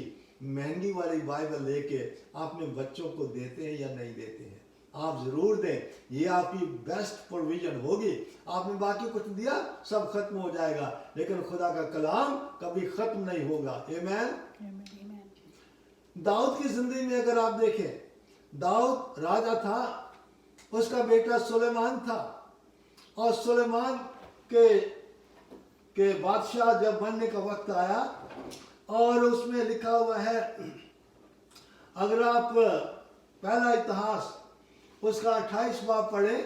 महंगी वाली बाइबल लेके अपने बच्चों को देते हैं या नहीं देते हैं? आप जरूर दें, ये आपकी बेस्ट प्रोविजन होगी। आपने बाकी कुछ दिया सब खत्म हो जाएगा, लेकिन खुदा का कलाम कभी खत्म नहीं होगा। आमीन। दाऊद की जिंदगी में अगर आप देखें, दाऊद राजा था, उसका बेटा सुलेमान था और सुलेमान के बादशाह जब बनने का वक्त आया और उसमें लिखा हुआ है, अगर आप पहला इतिहास उसका 28 बाब पढ़े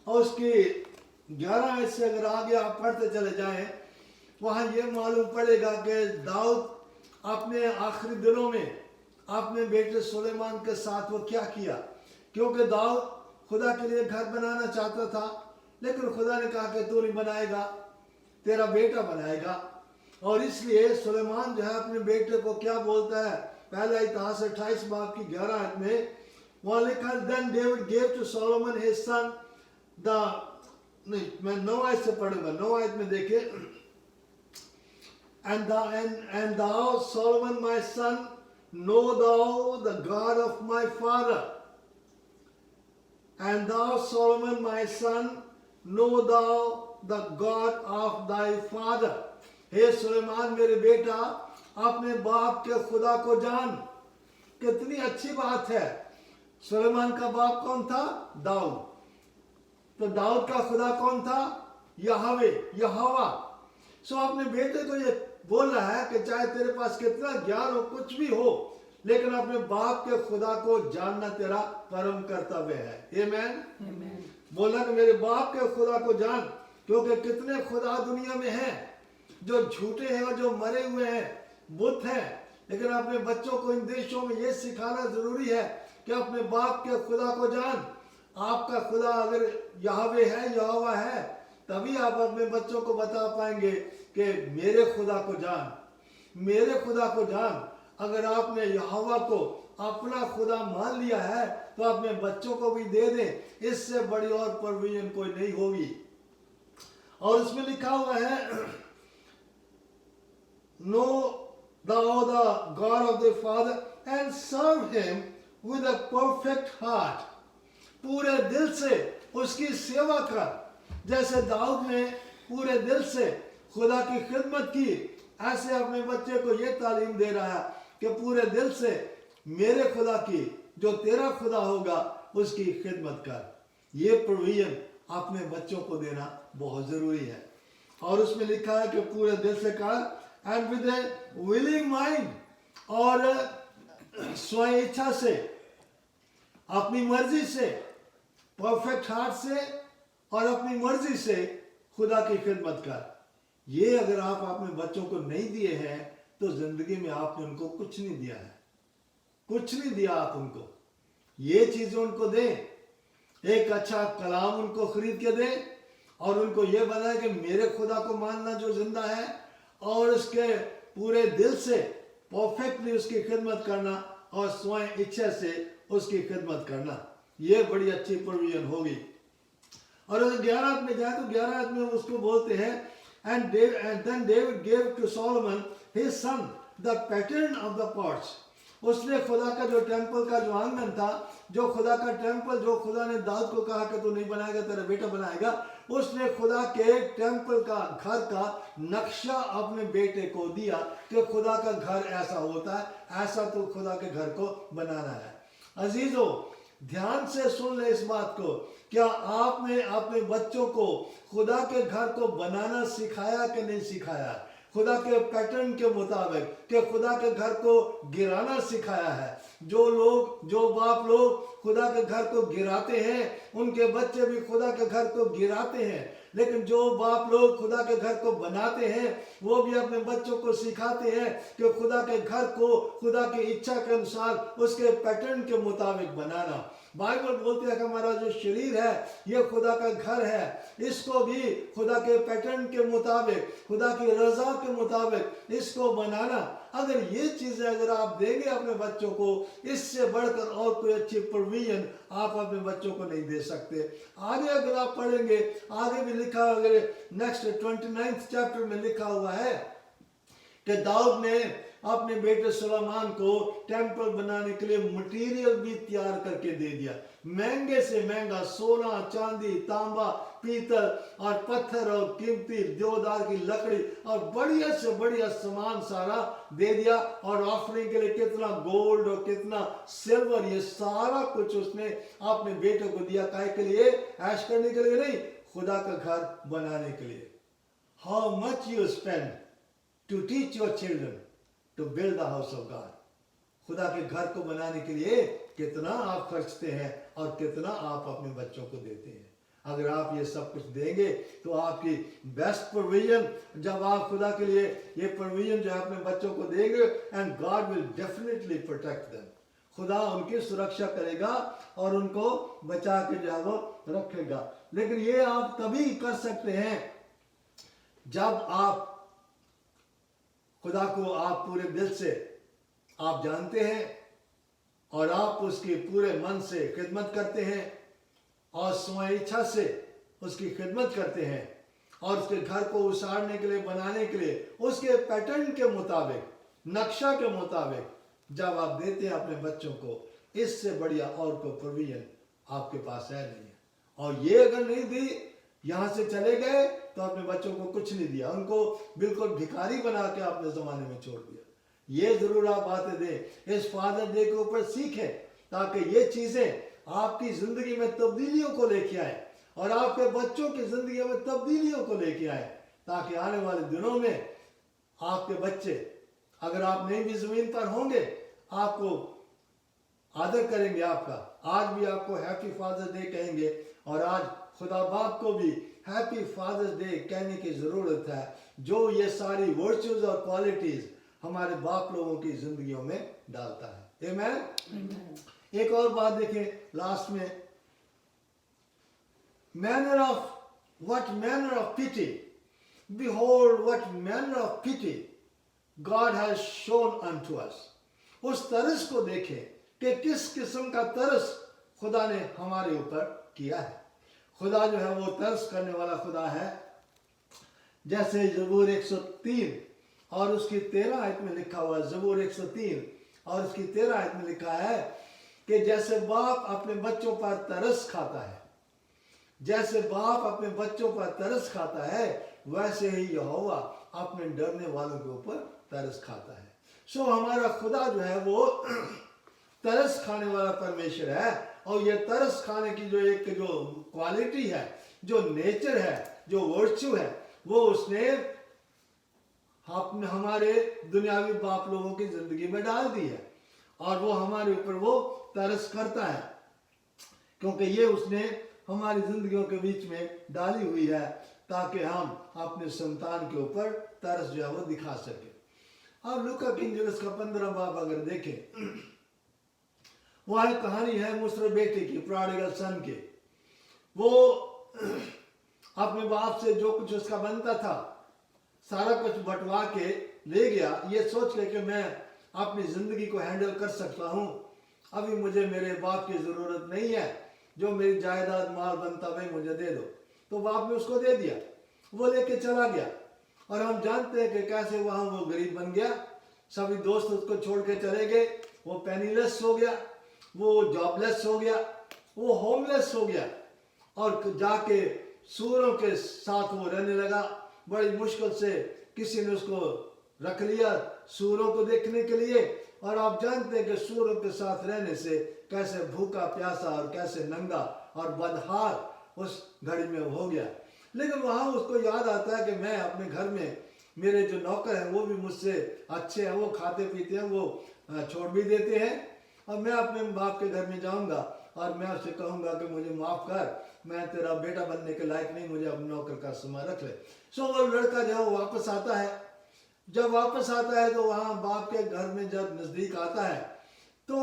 और उसकी 11 आयत से अगर आगे आप पढ़ते चले जाएं, वहां ये मालूम पड़ेगा कि दाऊद अपने आखिरी दिनों में अपने बेटे सुलेमान के साथ वो क्या किया। क्योंकि दाऊद खुदा के लिए घर बनाना चाहता था, लेकिन खुदा ने कहा कि तू नहीं बनाएगा, तेरा बेटा बनाएगा। और इसलिए सुलेमान जो है अपने बेटे को क्या बोलता है, पहला इतिहास 28 बाब की 11 आयत में वहां लिखा, then David gave to Solomon his son मैं 9 आयत से पढ़ूंगा। 9 आयत में देखिए, and thou Solomon my son, know thou the God of my father, and thou Solomon my son, know thou the God of thy father। हे सुलेमान मेरे बेटा, अपने बाप के खुदा को जान। कितनी अच्छी बात है। सुलेमान का बाप कौन था? दाऊद। तो दाऊद का खुदा कौन था? यहोवे, यहोवा। अपने बेटे को ये बोल रहा है कि चाहे तेरे पास कितना ज्ञान हो, कुछ भी हो, लेकिन अपने बाप के खुदा को जानना तेरा परम कर्तव्य है। आमीन। बोला कि मेरे बाप के खुदा को जान, क्योंकि कितने खुदा दुनिया में हैं जो झूठे हैं और जो मरे हुए हैं, बुत हैं। लेकिन अपने बच्चों को इन देशों में यह सिखाना जरूरी है कि अपने बाप के खुदा को जान। आपका खुदा अगर यहोवे है, यहोवा है, तभी आप अपने बच्चों को बता पाएंगे कि मेरे खुदा को जान, मेरे खुदा को जान। अगर आपने यहोवा को अपना खुदा मान लिया है तो अपने बच्चों को भी दे दें, इससे बड़ी और प्रोविजन कोई नहीं होगी। और उसमें लिखा हुआ है, no thou the God of the Father and serve him with a perfect heart। पूरे दिल से उसकी सेवा कर। जैसे दाऊद ने पूरे दिल से खुदा की खिदमत की, ऐसे अपने बच्चे को यह तालीम दे रहा है कि पूरे दिल से मेरे खुदा की, जो तेरा खुदा होगा, उसकी खिदमत कर। ये प्रोविजन अपने बच्चों को देना बहुत जरूरी है। और उसमें लिखा है कि पूरे दिल से कर, and with A willing mind, और स्वयं इच्छा से, अपनी मर्जी से, परफेक्ट हार्ट से और अपनी मर्जी से खुदा की खिदमत कर। ये अगर आप अपने बच्चों को नहीं दिए हैं तो जिंदगी में आपने उनको कुछ नहीं दिया है, कुछ नहीं दिया आप उनको। ये चीजें उनको दें, एक अच्छा कलाम उनको खरीद के दें और उनको ये बताएं कि मेरे खुदा को मानना जो जिंदा है और उसके पूरे दिल से परफेक्टली उसकी खिदमत करना और स्वयं इच्छा से उसकी खिदमत करना, ये बड़ी अच्छी प्रोविजन होगी। और अगर 11 में जाए तो 11 में उसको बोलते हैं and then David gave to Solomon his son the pattern of the pots. उसने खुदा का जो टेम्पल का जो आंगन था, जो खुदा का टेम्पल, जो खुदा ने दाऊद को कहा कि तू नहीं बनाएगा तेरा बेटा बनाएगा, उसने खुदा के टेम्पल का घर का नक्शा अपने बेटे को दिया कि खुदा का घर ऐसा होता है, ऐसा तो खुदा के घर को बनाना है। अजीजों, ध्यान से सुन ले इस बात को, क्या आपने अपने बच्चों को खुदा के घर को बनाना सिखाया कि नहीं सिखाया? खुदा के पैटर्न के मुताबिक कि खुदा के घर को गिराना सिखाया है? जो बाप लोग खुदा के घर को गिराते हैं, उनके बच्चे भी खुदा के घर को गिराते हैं। लेकिन जो बाप लोग खुदा के घर को बनाते हैं, वो भी अपने बच्चों को सिखाते हैं कि खुदा के घर को खुदा की इच्छा के अनुसार उसके पैटर्न के मुताबिक बनाना। बाइबल बोलते हैं कि हमारा जो शरीर है ये खुदा का घर है, इसको भी खुदा के पैटर्न के मुताबिक, खुदा की रजा के मुताबिक इसको बनाना। अगर ये चीजें अगर आप देंगे अपने बच्चों को, इससे बढ़कर और कोई अच्छी प्रोविजन आप अपने बच्चों को नहीं दे सकते। आगे अगर आप पढ़ेंगे, आगे भी लिखा, अगर नेक्स्ट 29 चैप्टर में लिखा हुआ है कि दाऊद ने अपने बेटे सुलेमान को टेम्पल बनाने के लिए मटेरियल भी तैयार करके दे दिया। महंगे से महंगा सोना, चांदी, तांबा, पीतल और पत्थर और कीमती देवदार की लकड़ी और बढ़िया से बढ़िया सामान सारा दे दिया। और ऑफरिंग के लिए कितना गोल्ड और कितना सिल्वर, ये सारा कुछ उसने अपने बेटे को दिया। काहे के लिए? ऐश करने के लिए नहीं, खुदा का घर बनाने के लिए। How much you spend to teach your children to build the house of God. खुदा के घर को बनाने के लिए कितना आप खर्चते हैं और कितना आप अपने बच्चों को देते हैं। अगर आप ये सब कुछ देंगे तो आपकी बेस्ट प्रोविजन, जब आप खुदा के लिए ये प्रोविजन जो है अपने बच्चों को देंगे, and God will definitely protect them. खुदा उनकी सुरक्षा करेगा और उनको बचा के जो है वो रखेगा। लेकिन ये आप तभी कर सकते हैं जब आप खुदा को आप पूरे दिल से आप जानते हैं और आप उसकी पूरे मन से खिदमत करते हैं और स्वयं इच्छा से उसकी खिदमत करते हैं और उसके घर को उसारने के लिए, बनाने के लिए उसके पैटर्न के मुताबिक, नक्शा के मुताबिक जब आप देते हैं अपने बच्चों को, इससे बढ़िया और कोई प्रोविजन आपके पास है नहीं है। और ये अगर नहीं दी, यहां से चले गए तो अपने बच्चों को कुछ नहीं दिया, उनको बिल्कुल भिखारी बना के अपने जमाने में छोड़ दिया। ये जरूर आप बातें दें, इस फादर डे के ऊपर सीखें, ताकि ये चीजें आपकी जिंदगी में तब्दीलियों को लेके आए और आपके बच्चों की जिंदगी में तब्दीलियों को लेके आए, ताकि आने वाले दिनों में आपके बच्चे, अगर आप नहीं भी जमीन पर होंगे, आपको आदर करेंगे आपका। आज भी आपको हैप्पी फादर्स डे कहेंगे और आज खुदा बाप को भी हैप्पी फादर्स डे कहने की जरूरत है, जो ये सारी वर्चुअज और क्वालिटीज हमारे बाप लोगों की जिंदगियों में डालता है। आमेन। एक और बात देखें लास्ट में, manner of, what manner of pity, behold what manner of pity God has shown unto us. उस तरस को देखें कि किस किस्म का तरस खुदा ने हमारे ऊपर किया है। खुदा जो है वो तरस करने वाला खुदा है। जैसे ज़बूर 103 और उसकी 13 आयत में लिखा हुआ है, ज़बूर 103 और उसकी 13 आयत में लिखा है कि जैसे बाप अपने बच्चों पर तरस खाता है, जैसे बाप अपने बच्चों पर तरस खाता है, वैसे ही यहोवा अपने डरने वालों के ऊपर तरस खाता है। सो हमारा खुदा जो है वो तरस खाने वाला परमेश्वर है। और ये तरस खाने की जो एक जो क्वालिटी है, जो नेचर है, जो वर्च्यू है, वो उसने हमारे दुनियावी बाप लोगों की जिंदगी में डाल दी है और वो हमारे ऊपर वो तरस करता है, क्योंकि ये उसने हमारी जिंदगियों के बीच में डाली हुई है, ताकि हम अपने संतान के ऊपर तरस जो है वो दिखा सके। अब लूका की इंजील का 15 बाब अगर देखें, वह एक कहानी है मुसर बेटे की, प्रोडिगल सन के। वो अपने बाप से जो कुछ उसका बनता था सारा कुछ बंटवा के ले गया, ये सोच के कि मैं अपनी जिंदगी को हैंडल कर सकता हूँ, अभी मुझे मेरे बाप की जरूरत नहीं है, जो मेरी जायदाद माल बनता वही मुझे दे दो। तो बाप ने उसको दे दिया, वो लेके चला गया। और हम जानते हैं कि कैसे वहां वो गरीब बन गया, सभी दोस्त उसको छोड़ के चले गए, वो पेनीलेस हो गया, वो जॉबलेस हो गया, वो होमलेस हो गया, और जाके सूरों के साथ वो रहने लगा। बड़ी मुश्किल से किसी ने उसको रख लिया सूरों को देखने के लिए, और आप जानते हैं कि सूरों के साथ रहने से कैसे भूखा प्यासा और कैसे नंगा और बदहार उस घड़ी में हो गया। लेकिन वहां उसको याद आता है कि मैं अपने घर में, मेरे जो नौकर हैं वो भी मुझसे अच्छे हैं, वो खाते पीते हैं, वो छोड़ भी देते हैं, और मैं अपने बाप के घर में जाऊंगा और मैं उससे कहूंगा कि मुझे माफ कर, मैं तेरा बेटा बनने के लायक नहीं, मुझे अपने नौकर का समय रख ले। सो वो लड़का जो वापस आता है, जब वापस आता है तो वहां बाप के घर में जब नजदीक आता है तो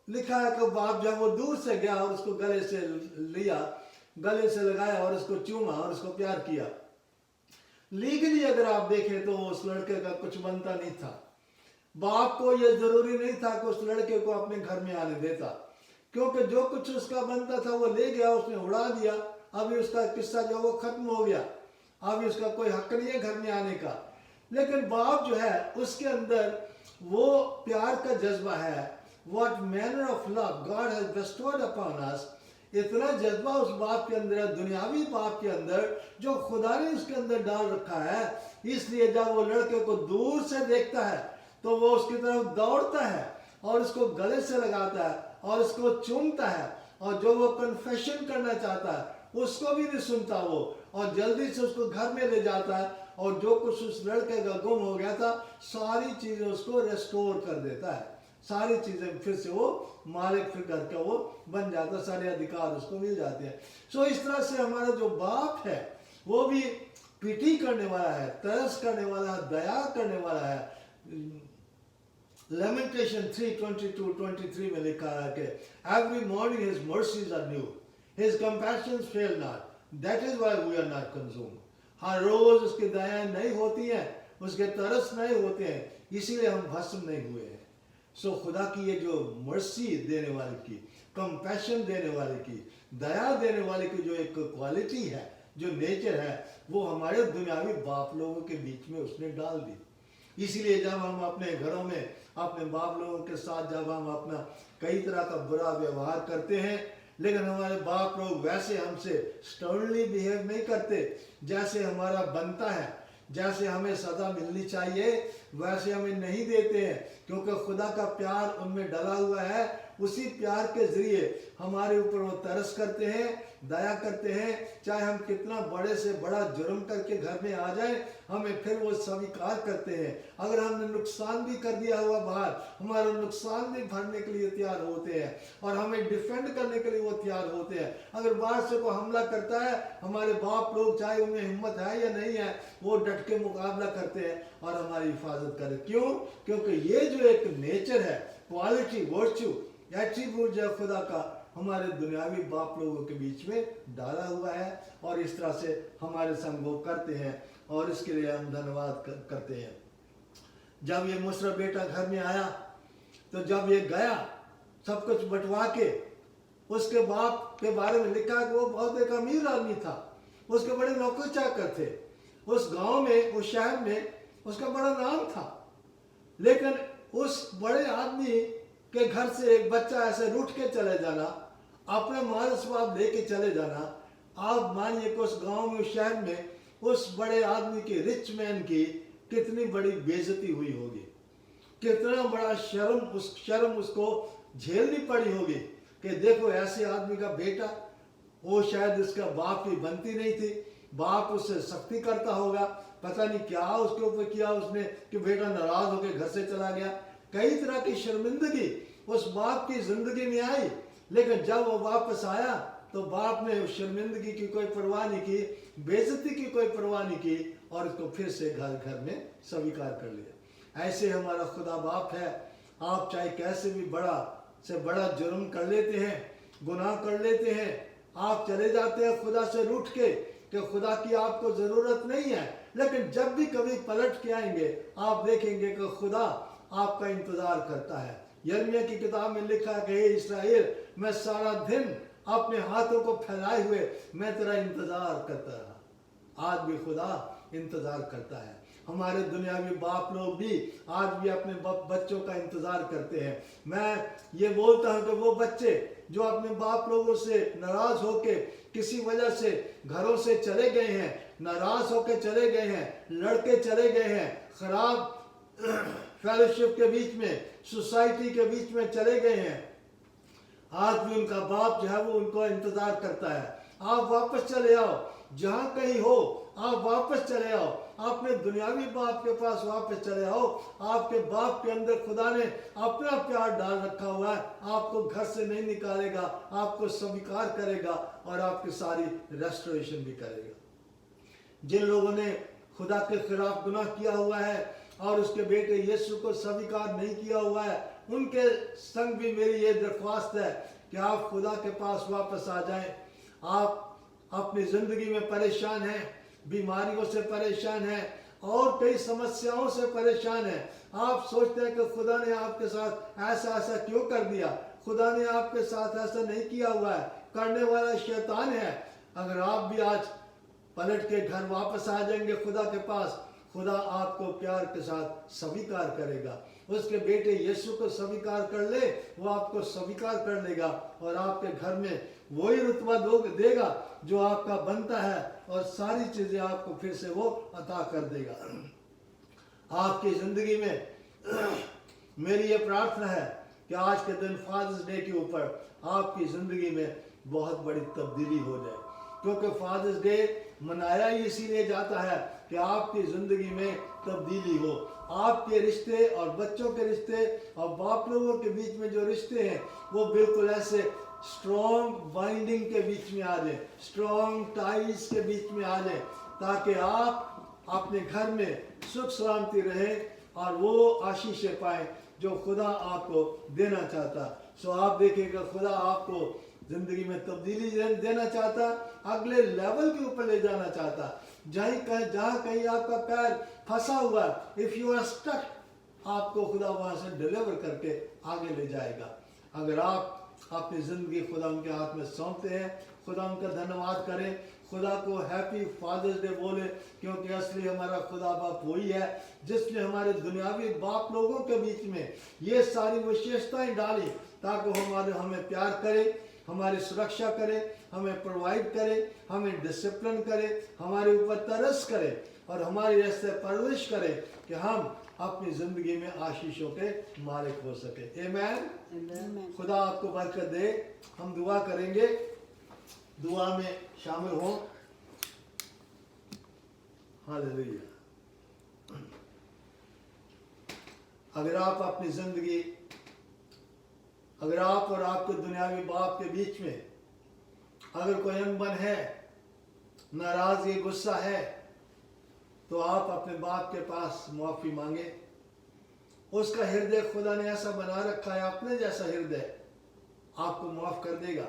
लिखा है कि बाप जब वो दूर से गया और उसको गले से लिया, गले से लगाया और उसको चूमा और उसको प्यार किया। लीगली अगर आप देखें तो उस लड़के का कुछ बनता नहीं था, बाप को यह जरूरी नहीं था कि उस लड़के को अपने घर में आने देता, क्योंकि जो कुछ उसका बनता था वो ले गया, उसने उड़ा दिया। अभी उसका किस्सा जो वो खत्म हो गया, अभी उसका कोई हक नहीं है घर में आने का। लेकिन बाप जो है उसके अंदर वो प्यार का जज्बा है, what manner of love God has bestowed upon us, इतना जज्बा उस बाप के अंदर है, दुनियावी बाप के अंदर, जो खुदा ने उसके अंदर डाल रखा है। इसलिए जब वो लड़के को दूर से देखता है तो वो उसकी तरफ दौड़ता है और उसको गले से लगाता है और उसको चूमता है, और जो वो कन्फेशन करना चाहता है उसको भी नहीं सुनता वो, और जल्दी से उसको घर में ले जाता है, और जो कुछ उस लड़के का गुम हो गया था सारी चीजें उसको रेस्टोर कर देता है, सारी चीजें फिर से वो मालिक फिर घर का वो बन जाता है, सारे अधिकार उसको मिल जाते हैं। सो इस तरह से हमारा जो बाप है वो भी पिटी करने वाला है, तरस करने वाला है, दया करने वाला है। Lamentation 3:22-23 में लिखा है कि every morning his mercies are new, his compassions fail not, that is why we are not consumed। हर रोज उसकी दयाएं नई होती हैं, उसके तरस नए होते हैं, इसीलिए हम भस्म नहीं हुए हैं। सो खुदा की ये जो मर्सी देने वाले की, कंपैशन देने वाले की, दया देने वाले की जो एक क्वालिटी है, जो नेचर है, वो हमारे दुनियावी बाप लोगों के बीच में उसने डाल दी। इसीलिए जब हम अपने घरों में अपने बाप लोगों के साथ जब हम अपना कई तरह का बुरा व्यवहार करते हैं, लेकिन हमारे बाप लोग वैसे हमसे स्टर्नली बिहेव नहीं करते जैसे हमारा बनता है, जैसे हमें सजा मिलनी चाहिए वैसे हमें नहीं देते हैं, क्योंकि खुदा का प्यार उनमें डला हुआ है। उसी प्यार के जरिए हमारे ऊपर वो तरस करते हैं, दया करते हैं। चाहे हम कितना बड़े से बड़ा जुर्म करके घर में आ जाए, हमें फिर वो स्वीकार करते हैं। अगर हमने नुकसान भी कर दिया हुआ बाहर, हमारा नुकसान भी भरने के लिए तैयार होते हैं और हमें डिफेंड करने के लिए वो तैयार होते हैं। अगर बाहर से कोई हमला करता है, हमारे बाप लोग चाहे उनमें हिम्मत है या नहीं है, वो डट के मुकाबला करते हैं और हमारी हिफाजत करें। क्यों? क्योंकि ये जो एक नेचर है, क्वालिटी, वर्च्यू, एट्रीब्यूट जो खुदा का हमारे दुनियावी बाप लोगों के बीच में डाला हुआ है, और इस तरह से हमारे संग वो करते हैं और इसके लिए हम धन्यवाद करते हैं। जब ये मुसरा बेटा घर में आया तो जब ये गया सब कुछ बंटवा के, उसके बाप के बारे में लिखा कि वो बहुत एक अमीर आदमी था, उसके बड़े नौकर चाकर थे, उस गांव में, उस शहर में उसका बड़ा नाम था। लेकिन उस बड़े आदमी के घर से एक बच्चा ऐसे रूठ के चले जाना, अपना माल स्वाब लेके चले जाना, आप मानिए कि उस गांव में, उस शहर में उस बड़े आदमी की, रिच मैन की कितनी बड़ी बेइज्जती हुई होगी, कितना बड़ा शर्म उसको झेलनी पड़ी होगी कि देखो ऐसे आदमी का बेटा, वो शायद इसका बाप की बनती नहीं थी, बाप उससे सख्ती करता होगा, पता नहीं क्या उसके ऊपर किया उसने कि बेटा नाराज होकर घर से चला गया। कई तरह की शर्मिंदगी उस बाप की जिंदगी में आई, लेकिन जब वो वापस आया तो बाप ने उस शर्मिंदगी की कोई परवाह नहीं की, बेइज्जती की कोई परवाह नहीं की, और उसको फिर से घर में स्वीकार कर लिया। ऐसे हमारा खुदा बाप है। आप चाहे कैसे भी बड़ा से बड़ा जुर्म कर लेते हैं, गुनाह कर लेते हैं, आप चले जाते हैं खुदा से रूठ के, कि खुदा की आपको ज़रूरत नहीं है, लेकिन जब भी कभी पलट के आएंगे आप देखेंगे कि खुदा आपका इंतज़ार करता है। यिर्मयाह की किताब में लिखा है कि हे इस्राएल, मैं सारा दिन अपने हाथों को फैलाए हुए मैं तेरा इंतज़ार करता रहा। आज भी खुदा इंतज़ार करता है। हमारे दुनियावी बाप लोग भी आज भी अपने बच्चों का इंतज़ार करते हैं। मैं ये बोलता हूँ कि वो बच्चे जो अपने बाप लोगों से नाराज़ होके किसी वजह से घरों से चले गए हैं, नाराज़ होके चले गए हैं, लड़के चले गए हैं, खराब फेलोशिप के बीच में, सोसाइटी के बीच में चले गए हैं, आज भी उनका बाप जो है वो उनको इंतज़ार करता है। आप वापस चले आओ, जहाँ कहीं हो आप वापस चले आओ, अपने दुनियावी बाप के पास वापस चले आओ। आपके बाप के अंदर खुदा ने अपना प्यार डाल रखा हुआ है, आपको घर से नहीं निकालेगा, आपको स्वीकार करेगा और आपकी सारी रेस्टोरेशन भी करेगा। जिन लोगों ने खुदा के खिलाफ गुनाह किया हुआ है और उसके बेटे यीशु को स्वीकार नहीं किया हुआ है, उनके संग भी मेरी ये दरख्वास्त है कि आप खुदा के पास वापस आ जाएं। आप अपनी ज़िंदगी में परेशान हैं, बीमारियों से परेशान हैं और कई समस्याओं से परेशान हैं। आप सोचते हैं कि खुदा ने आपके साथ ऐसा ऐसा क्यों कर दिया, खुदा ने आपके साथ ऐसा नहीं किया हुआ है, करने वाला शैतान है। अगर आप भी आज पलट के घर वापस आ जाएंगे खुदा के पास, खुदा आपको प्यार के साथ स्वीकार करेगा। उसके बेटे यीशु को स्वीकार कर ले, वो आपको स्वीकार कर लेगा और आपके घर में वही रुतबा देगा जो आपका बनता है और सारी चीज़ें आपको फिर से वो अता कर देगा। आपकी ज़िंदगी में मेरी ये प्रार्थना है कि आज के दिन फादर्स डे के ऊपर आपकी ज़िंदगी में बहुत बड़ी तब्दीली हो जाए, क्योंकि फादर्स डे मनाया ही इसीलिए जाता है कि आपकी ज़िंदगी में तब्दीली हो। आपके रिश्ते और बच्चों के रिश्ते और बाप लोगों के बीच में जो रिश्ते हैं वो बिल्कुल ऐसे स्ट्रॉन्ग बाइंडिंग के बीच में आ जाए, स्ट्रॉन्ग टाइज के बीच में आ जाए, ताकि आप अपने घर में सुख सलामती रहे और वो आशीषें पाएँ जो खुदा आपको देना चाहता। सो आप देखिएगा खुदा आपको ज़िंदगी में तब्दीली देना चाहता, अगले लेवल के ऊपर ले जाना चाहता। जहाँ कहीं आपका पैर फंसा हुआ, इफ़ यू आर स्टक, आपको खुदा वहाँ से डिलीवर करके आगे ले जाएगा। अगर आप अपनी ज़िंदगी खुदा उनके हाथ में सौंपते हैं, खुदा उनका धन्यवाद करें, खुदा को हैप्पी फादर्स डे बोले, क्योंकि असली हमारा खुदा बाप वही है जिसने हमारे दुनियावी बाप लोगों के बीच में ये सारी विशेषताएं डाली ताकि हमें प्यार करे, हमारी सुरक्षा करे, हमें प्रोवाइड करे, हमें डिसिप्लिन करे, हमारे ऊपर तरस करे और हमारी ऐसे परवरिश करे कि हम अपनी ज़िंदगी में आशीषों के मालिक हो सके। आमीन। खुदा आपको बरकत दे। हम दुआ करेंगे, दुआ में शामिल हों। हालेलुया। अगर आप अपनी ज़िंदगी, अगर आप और आपके दुनियावी बाप के बीच में अगर कोई अनबन है, नाराज़गी, गुस्सा है, तो आप अपने बाप के पास माफ़ी मांगे। उसका हृदय खुदा ने ऐसा बना रखा है, अपने जैसा हृदय आपको माफ़ कर देगा,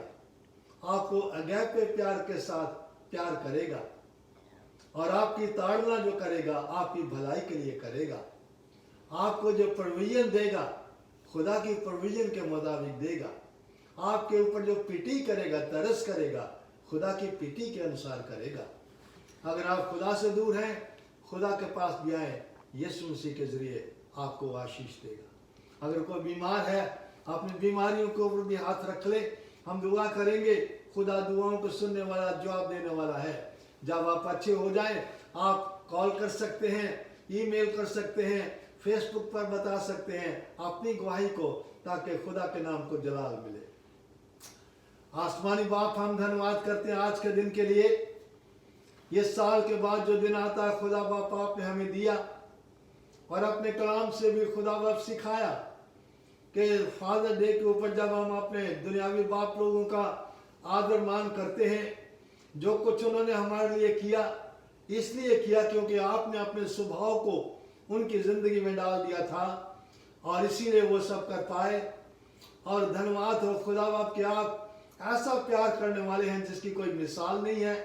आपको अगैपे प्यार के साथ प्यार करेगा और आपकी ताड़ना जो करेगा आपकी भलाई के लिए करेगा। आपको जो प्रोविजन देगा खुदा की प्रोविजन के मुताबिक देगा। आपके ऊपर जो पीटी करेगा, तरस करेगा, खुदा की पीटी के अनुसार करेगा। अगर आप खुदा से दूर हैं, खुदा के पास भी आए, यीशु मसीह के ज़रिए आपको आशीष देगा। अगर कोई बीमार है, अपनी बीमारियों के ऊपर भी हाथ रख ले। हम दुआ करेंगे, खुदा दुआओं को सुनने वाला, जवाब देने वाला है। जब आप अच्छे हो जाएं, आप कॉल कर सकते हैं, ईमेल कर सकते हैं, फेसबुक पर बता सकते हैं अपनी गवाही को, ताकि खुदा के नाम को जलाल मिले। आसमानी बाप, हम धन्यवाद करते हैं आज के दिन के लिए। ये साल के बाद जो दिन आता है खुदा बाप आपने हमें दिया और अपने कलाम से भी खुदा बाप सिखाया कि फादर डे के ऊपर जब हम अपने दुनियावी बाप लोगों का आदर मान करते हैं, जो कुछ उन्होंने हमारे लिए किया, इसलिए किया क्योंकि आपने अपने स्वभाव को उनकी ज़िंदगी में डाल दिया था और इसीलिए वो सब कर पाए। और धन्यवाद हो खुदा बाप कि आप ऐसा प्यार करने वाले हैं जिसकी कोई मिसाल नहीं है।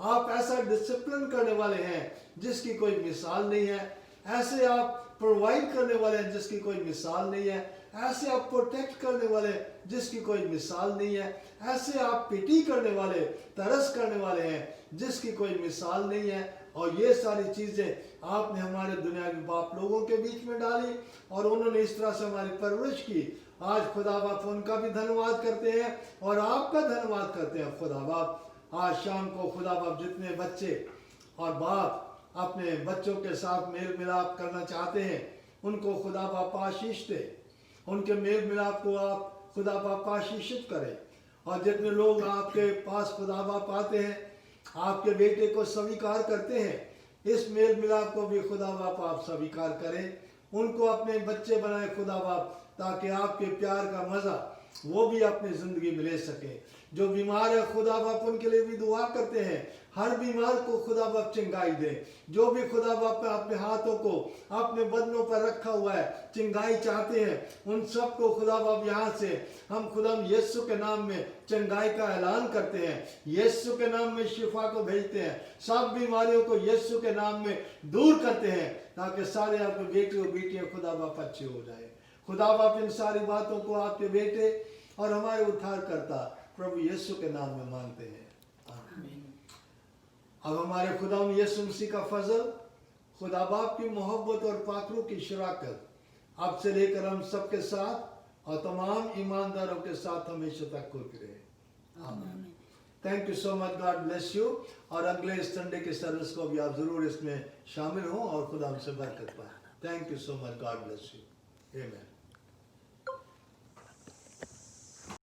आप ऐसा डिसिप्लिन करने वाले हैं जिसकी कोई मिसाल नहीं है। ऐसे आप प्रोवाइड करने वाले हैं जिसकी कोई मिसाल नहीं है। ऐसे आप प्रोटेक्ट करने वाले जिसकी कोई मिसाल नहीं है। ऐसे आप पिटी करने वाले, तरस करने वाले हैं जिसकी कोई मिसाल नहीं है। और ये सारी चीज़ें आपने हमारे दुनियावी बाप लोगों के बीच में डाली और उन्होंने इस तरह से हमारी परवरिश की। आज खुदा बाप उनका भी धन्यवाद करते हैं और आपका धन्यवाद करते हैं खुदा बाप। आज शाम को खुदा बाप जितने बच्चे और बाप अपने बच्चों के साथ मेल मिलाप करना चाहते हैं उनको खुदा बाप आशीष दे, उनके मेल मिलाप को आप खुदा बाप आशीषित करें। और जितने लोग आपके पास खुदा बाप आते हैं, आपके बेटे को स्वीकार करते हैं, इस मेल मिलाप को भी खुदा बाप आप स्वीकार करें, उनको अपने बच्चे बनाए खुदा बाप, ताकि आपके प्यार का मज़ा वो भी अपनी ज़िंदगी में ले सके। जो बीमार है खुदा बाप उनके लिए भी दुआ करते हैं, हर बीमार को खुदा बाप चिंगाई दे। जो भी खुदा बाप अपने हाथों को अपने बदनों पर रखा हुआ है, चिंगाई चाहते हैं, उन सब को खुदा बाप यहाँ से हम खुदा यीशु के नाम में चंगाई का ऐलान करते हैं, यीशु के नाम में शिफा को भेजते हैं, सब बीमारियों को यीशु के नाम में दूर करते हैं, ताकि सारे आपके बेटे और बेटियाँ खुदा बाप अच्छे हो जाए। खुदा बाप इन सारी बातों को आपके बेटे और हमारे उद्धारकर्ता प्रभु यीशु के नाम में मांगते हैं, आमीन। अब हमारे खुदा यीशु मसीह का फजल, खुदा बाप की मोहब्बत और पाकरू की शराकत अब से लेकर हम सबके साथ और तमाम ईमानदारों के साथ हमेशा तक होती रहे, आमीन। Thank you so much, God bless you. और अगले संडे की सर्विस को भी आप जरूर इसमें शामिल हों और खुदा हमसे बरकत पाएं। Thank you so much, God bless you, आमीन।